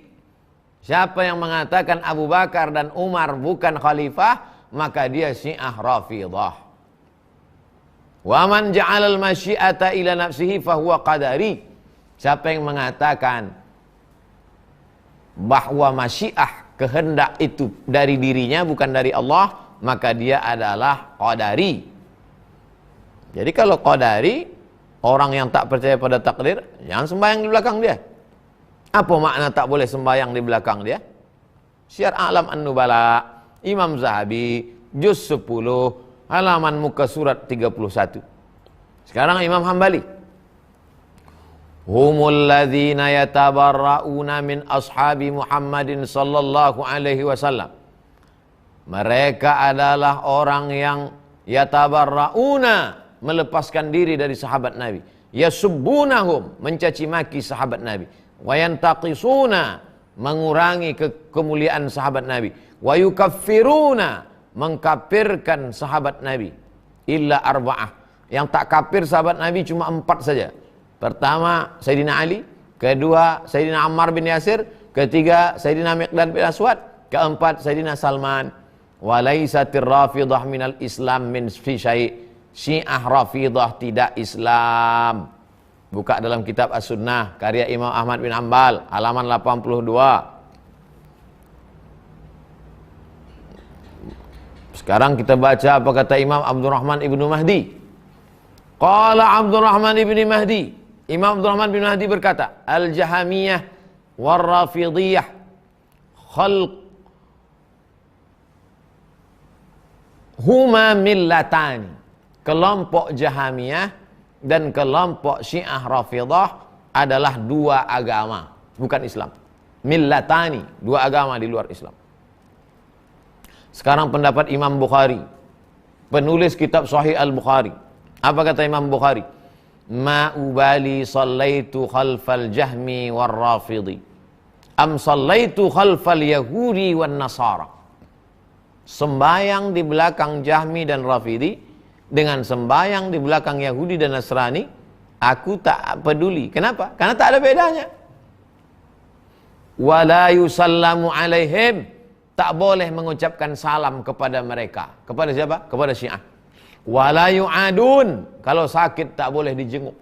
Siapa yang mengatakan Abu Bakar dan Umar bukan khalifah, maka dia Syiah Rafidah. Wa man ja'alal masyiata ila nafsihi fahuwa Qadari. Siapa yang mengatakan bahwa masyiah, kehendak itu dari dirinya bukan dari Allah, maka dia adalah Qadari. Jadi kalau Qadari, orang yang tak percaya pada takdir, jangan sembahyang di belakang dia. Apa makna tak boleh sembahyang di belakang dia? Syiar A'lam An-Nubala, Imam Zahabi, juz 10, halaman muka surat 31. Sekarang Imam Hambali. Humul ladzina yatabarra'una min ashabi Muhammadin sallallahu alaihi wasallam. Mereka adalah orang yang yatabarra'una, melepaskan diri dari sahabat Nabi. Yasubbunahum, mencaci maki sahabat Nabi. wa yantaqisuna, mengurangi kemuliaan sahabat Nabi, wa yukaffiruna, mengkafirkan sahabat Nabi, illa arba'ah, yang tak kafir sahabat Nabi cuma 4 saja. Pertama Sayyidina Ali, kedua Sayyidina Ammar bin Yasir, ketiga Sayyidina Miqdad bin Aswad, keempat Sayyidina Salman. Walaisatir rafidah minal Islam min fi syai', Syiah Rafidah tidak Islam. Buka dalam kitab As-Sunnah karya Imam Ahmad bin Hanbal halaman 82. Sekarang kita baca apa kata Imam Abdurrahman ibnu Mahdi. Qala Abdurrahman ibnu Mahdi, Imam Abdurrahman bin Mahdi berkata, Al-Jahamiyah war-Rafidiyah khalq huma millatani. Kelompok Jahamiyah dan kelompok Syiah Rafidah adalah 2 agama, bukan Islam. Millatani, 2 agama di luar Islam. Sekarang pendapat Imam Bukhari, penulis kitab Sahih Al-Bukhari. Apa kata Imam Bukhari? Ma ubali sallaitu khalfal jahmi war rafidi am sallaitu khalfal yahudi wan nasara. Sembayang di belakang Jahmi dan Rafidi dengan sembayang di belakang Yahudi dan Nasrani, aku tak peduli. Kenapa? Karena tak ada bedanya. Wala yusallamu alaihim, tak boleh mengucapkan salam kepada mereka. Kepada siapa? Kepada Syiah. Wala yu'adun, kalau sakit tak boleh dijenguk.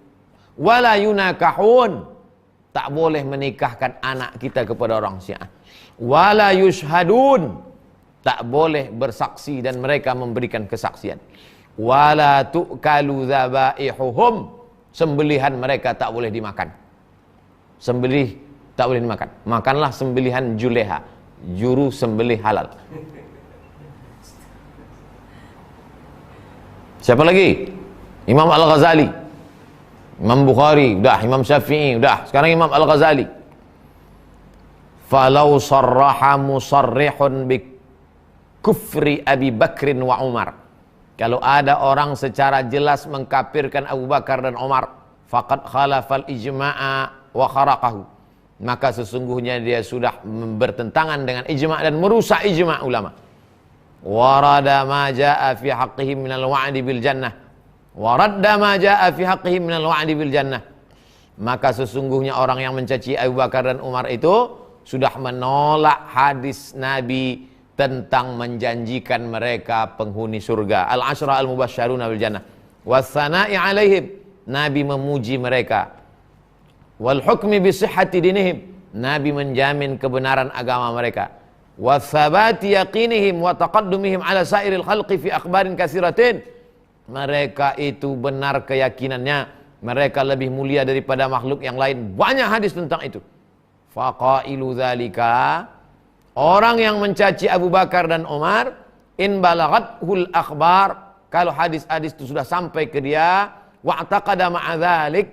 Wala yunakahun, tak boleh menikahkan anak kita kepada orang Syiah. Wala yushhadun, tak boleh bersaksi dan mereka memberikan kesaksian. Wala tu'kalu dzabaihuhum, sembelihan mereka tak boleh dimakan. Sembelih tak boleh dimakan. Makanlah sembelihan juleha, juru sembelih halal. Siapa lagi? Imam Al-Ghazali, Imam Bukhari, udah. Imam Syafi'i, udah. Sekarang Imam Al-Ghazali. Falau sarraha musarrihun bi kufri Abi Bakrin wa Umar, kalau ada orang secara jelas mengkafirkan Abu Bakar dan Umar, faqad khalafal ijma'a wa kharaqahu, maka sesungguhnya dia sudah bertentangan dengan ijma' dan merusak ijma' ulama. Warada ma jaa fi haqqihim minal wa'di bil jannah, waradda ma jaa fi haqqihim minal wa'di bil jannah, maka sesungguhnya orang yang mencaci Abu Bakar dan Umar itu sudah menolak hadis Nabi tentang menjanjikan mereka penghuni surga. Al-Ashra al-Mubasysyaruna bil jannah. Wassana'i alaihim, Nabi memuji mereka. Wal hukmi bi sihhati dinihim, Nabi menjamin kebenaran agama mereka. Watsabati yaqinihim wa taqaddumihim ala sairil khalqi fi akhbarin katsiratin, mereka itu benar keyakinannya, mereka lebih mulia daripada makhluk yang lain. Banyak hadis tentang itu. Faqailu dzalika, orang yang mencaci Abu Bakar dan Umar, in balaghathul akhbar, kalau hadis-hadis itu sudah sampai ke dia, wa'taqada ma'adzalik,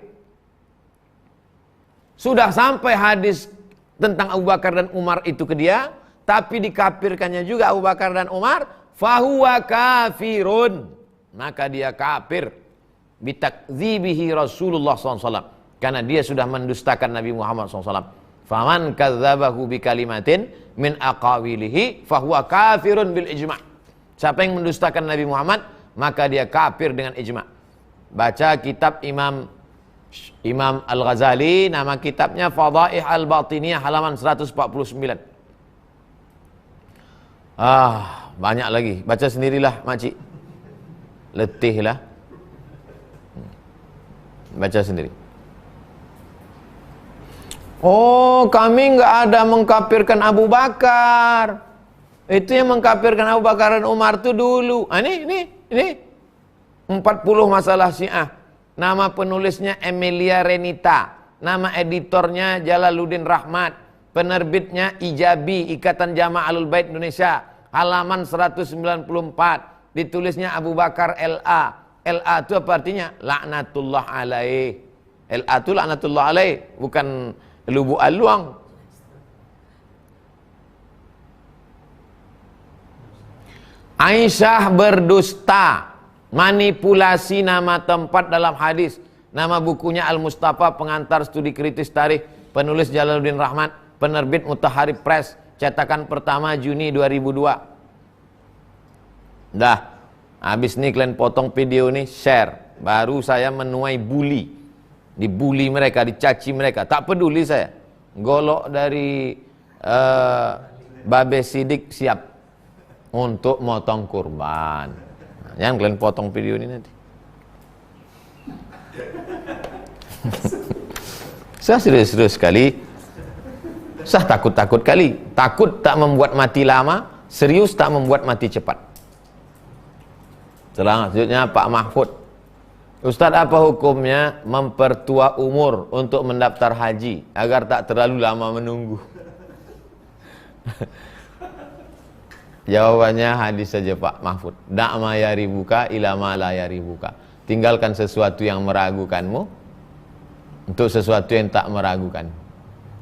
sudah sampai hadis tentang Abu Bakar dan Umar itu ke dia, tapi dikafirkannya juga Abu Bakar dan Umar, fahuwa kafirun, maka dia kafir bitakdzibihi Rasulullah SAW, karena dia sudah mendustakan Nabi Muhammad SAW. Faman kadzabahu bi kalimatin min aqawilihi fahuwa kafirun bil ijma'. Siapa yang mendustakan Nabi Muhammad, maka dia kafir dengan ijma'. Baca kitab Imam Al-Ghazali, nama kitabnya Fadaih Al-Batiniyah halaman 149. Banyak lagi. Baca sendirilah, makcik. Letihlah. Baca sendiri. Oh, kami nggak ada mengkafirkan Abu Bakar. Itu yang mengkafirkan Abu Bakar dan Umar itu dulu. Ini 40 masalah Syiah. Nama penulisnya Emilia Renita. Nama editornya Jalaluddin Rahmat. Penerbitnya Ijabi, Ikatan Jamaah Ahlul Bait Indonesia. Halaman 194. Ditulisnya Abu Bakar LA. LA itu apa artinya? Laknatullah alaih. LA itu laknatullah alaih, bukan Lubu Aluang. Aisyah berdusta, manipulasi nama tempat dalam hadis. Nama bukunya Al-Mustafa, pengantar studi kritis tarikh, penulis Jalaluddin Rahmat, penerbit Mutahharib Press, cetakan pertama Juni 2002. Dah, habis nih kalian potong video nih, share. Baru saya menuai bully. Dibully mereka, dicaci mereka. Tak peduli saya. Golok dari Babe Sidik siap untuk motong kurban. Nah, jangan kalian potong video ini nanti. Saya serius-serius sekali. Saya takut-takut kali. Takut tak membuat mati lama, serius tak membuat mati cepat. Selanjutnya Pak Mahfud. Ustaz, apa hukumnya mempertua umur untuk mendaftar haji agar tak terlalu lama menunggu? Jawabannya hadis saja Pak Mahfud. Da'ma yaribuka ila ma la yaribuka. Tinggalkan sesuatu yang meragukanmu untuk sesuatu yang tak meragukan.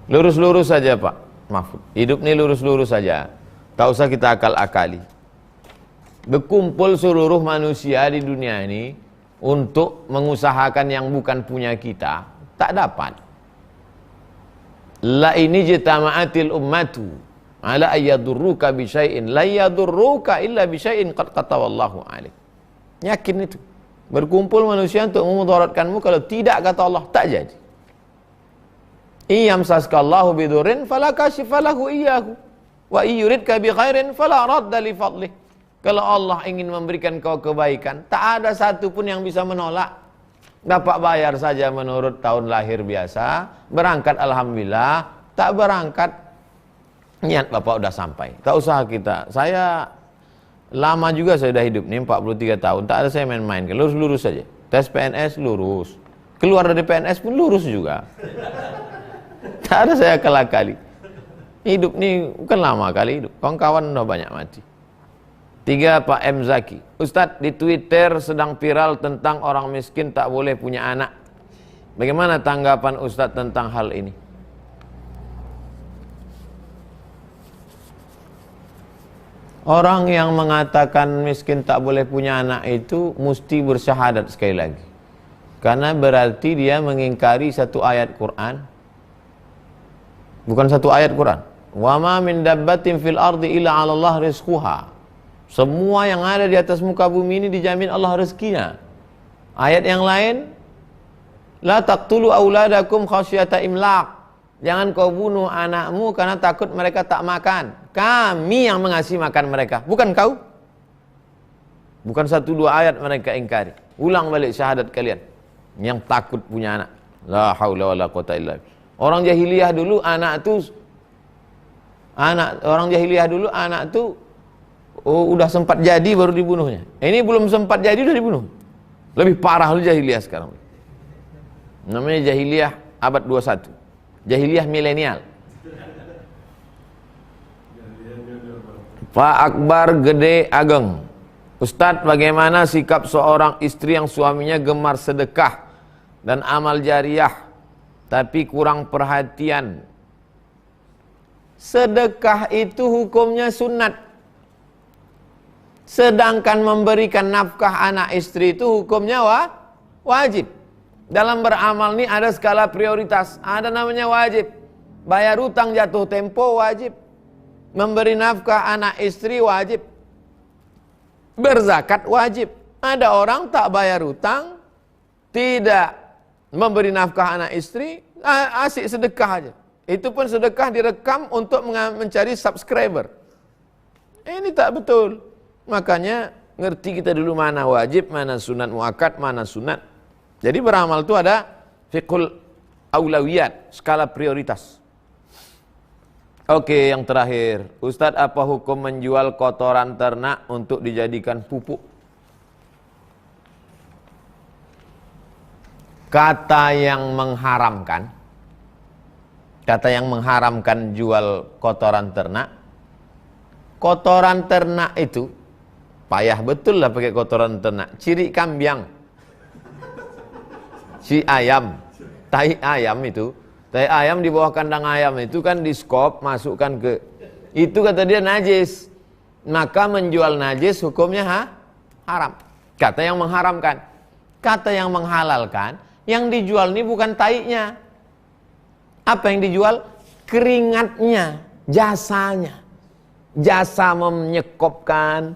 Lurus-lurus saja Pak Mahfud. Hidup ini lurus-lurus saja. Tak usah kita akal-akali. Berkumpul seluruh manusia di dunia ini untuk mengusahakan yang bukan punya kita, tak dapat. La ini jitama'atil ummatu ala ayyadurruka bisyai'in la yadurruka illa bisyai'in qad qatawallahu alaik. Yakin itu. Berkumpul manusia untuk memudaratkanmu, kalau tidak kata Allah tak jadi. Iyam saskallahu bidurin fala kashifalahu iyyahu wa iyuridka bi khairin fala radda li fadlih. Kalau Allah ingin memberikan kau kebaikan, tak ada satu pun yang bisa menolak. Dapat bayar saja menurut tahun lahir biasa, berangkat alhamdulillah, tak berangkat niat Bapak udah sampai. Tak usah kita. Saya lama juga saya sudah hidup nih 43 tahun, tak ada saya main-main. Lurus-lurus saja. Tes PNS lurus. Keluar dari PNS pun lurus juga. Tak ada saya akal-akali. Hidup nih bukan lama kali hidup. Kawan-kawan udah banyak mati. 3 Pak M. Zaki. Ustadz, di Twitter sedang viral tentang orang miskin tak boleh punya anak. Bagaimana tanggapan Ustadz tentang hal ini? Orang yang mengatakan miskin tak boleh punya anak itu mesti bersyahadat sekali lagi. Karena berarti dia mengingkari satu ayat Quran. Bukan satu ayat Quran. Wa ma min dabbatin fil ardi illa 'ala Allah rizquha. Semua yang ada di atas muka bumi ini dijamin Allah rezekinya. Ayat yang lain, la taqtulu auladakum khasyata imlaq. Jangan kau bunuh anakmu karena takut mereka tak makan. Kami yang mengasih makan mereka, bukan kau. Bukan 1-2 ayat mereka ingkari. Ulang balik syahadat kalian yang takut punya anak. La haula wala quwata illa billah. Orang jahiliyah dulu anak tuh udah sempat jadi baru dibunuhnya. Ini belum sempat jadi udah dibunuh. Lebih parah lu jahiliyah sekarang. Namanya jahiliyah abad 21. Jahiliyah milenial. Pak Akbar Gede Ageng. Ustadz, bagaimana sikap seorang istri yang suaminya gemar sedekah dan amal jariah tapi kurang perhatian? Sedekah itu hukumnya sunat. Sedangkan memberikan nafkah anak istri itu hukumnya wajib. Dalam beramal ini ada skala prioritas. Ada namanya wajib. Bayar utang jatuh tempo wajib. Memberi nafkah anak istri wajib. Berzakat wajib. Ada orang tak bayar utang, tidak memberi nafkah anak istri, asik sedekah aja. Itu pun sedekah direkam untuk mencari subscriber. Ini tak betul. Makanya ngerti kita dulu mana wajib, mana sunat muakkad, mana sunat. Jadi beramal itu ada fiqhul aulawiyat, skala prioritas. Oke, yang terakhir. Ustadz, apa hukum menjual kotoran ternak untuk dijadikan pupuk? Kata yang mengharamkan jual kotoran ternak itu payah betul lah pakai kotoran ternak. Ciri kambing, si ayam, tai ayam itu, tai ayam di bawah kandang ayam itu kan di skop, masukkan ke itu, kata dia najis. Maka menjual najis hukumnya haram. Kata yang mengharamkan. Kata yang menghalalkan, yang dijual ini bukan tainya. Apa yang dijual? Keringatnya, jasanya. Jasa menyekopkan.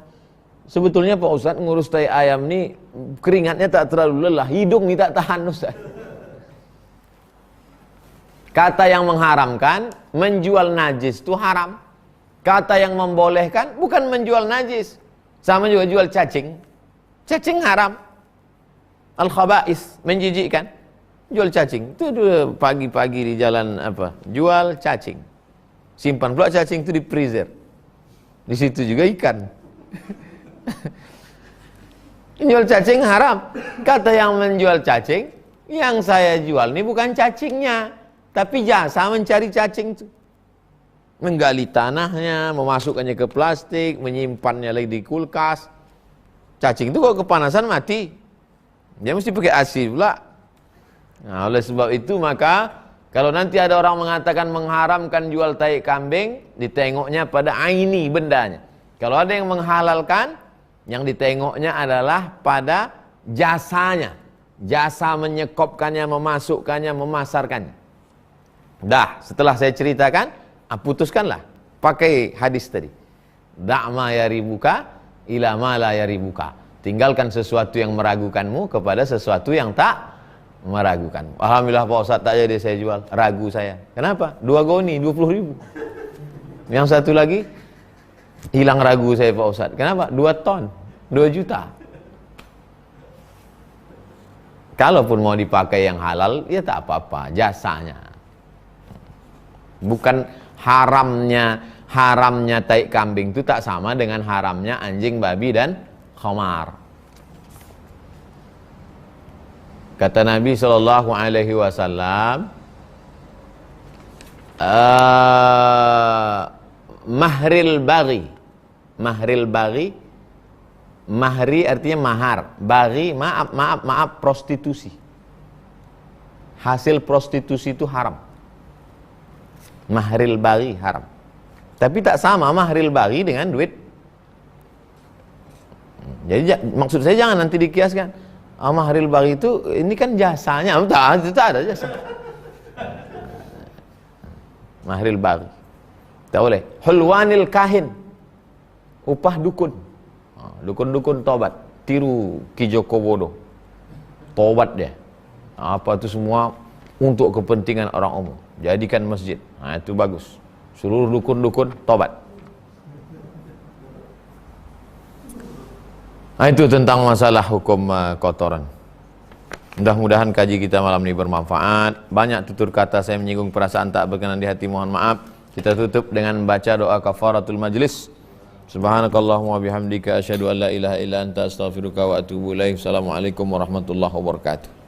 Sebetulnya Pak Ustadz ngurus tai ayam nih keringatnya tak terlalu lelah, hidung nih tak tahan Ustadz. Kata yang mengharamkan, menjual najis itu haram. Kata yang membolehkan, bukan menjual najis. Sama juga jual cacing. Cacing haram. Al-khaba'is, menjijikkan. Jual cacing. Itu pagi-pagi di jalan apa? Jual cacing. Simpan pula cacing itu di freezer. Di situ juga ikan. Jual cacing haram. Kata yang menjual cacing, yang saya jual ini bukan cacingnya, tapi jasa mencari cacing itu. Menggali tanahnya, memasukkannya ke plastik, menyimpannya lagi di kulkas. Cacing itu kalau kepanasan mati. Dia mesti pakai ASI pula. Nah, oleh sebab itu maka kalau nanti ada orang mengatakan mengharamkan jual tai kambing, ditengoknya pada aini bendanya. Kalau ada yang menghalalkan, yang ditengoknya adalah pada jasanya. Jasa menyekopkannya, memasukkannya, memasarkannya. Dah, setelah saya ceritakan, putuskanlah. Pakai hadis tadi. Da'ma yaribuka ila ma la yaribuka. Tinggalkan sesuatu yang meragukanmu kepada sesuatu yang tak meragukan. Alhamdulillah Pak Ustadz, tak jadi saya jual. Ragu saya. Kenapa? 2 goni, 20.000. Yang satu lagi, hilang ragu saya Pak Ustadz. Kenapa? 2 ton, 2 juta. Kalaupun mau dipakai yang halal, ya tak apa-apa, jasanya. Bukan haramnya tai kambing itu tak sama dengan haramnya anjing, babi, dan khamar. Kata Nabi SAW, mahril baghi. Mahril baghi, mahri artinya mahar, baghi maaf prostitusi. Hasil prostitusi itu haram. Mahril baghi haram. Tapi tak sama mahril baghi dengan duit. Jadi maksud saya jangan nanti dikiaskan. Mahril baghi itu ini kan jasanya, tak ada jasa. Mahril baghi tak boleh. Hulwanil kahin, upah dukun. Dukun-dukun tobat, tiru Ki Joko Bodo, tobat dia. Apa itu semua untuk kepentingan orang umum, jadikan masjid. Itu bagus. Seluruh dukun-dukun tobat. Itu tentang masalah hukum kotoran. Mudah-mudahan kaji kita malam ini bermanfaat. Banyak tutur kata saya menyinggung perasaan tak berkenan di hati, mohon maaf. Kita tutup dengan baca doa kafaratul majlis. Subhanakallahumma bihamdika asyhadu an la ilaha illa anta astaghfiruka wa atubu ilaik. Assalamualaikum warahmatullahi wabarakatuh.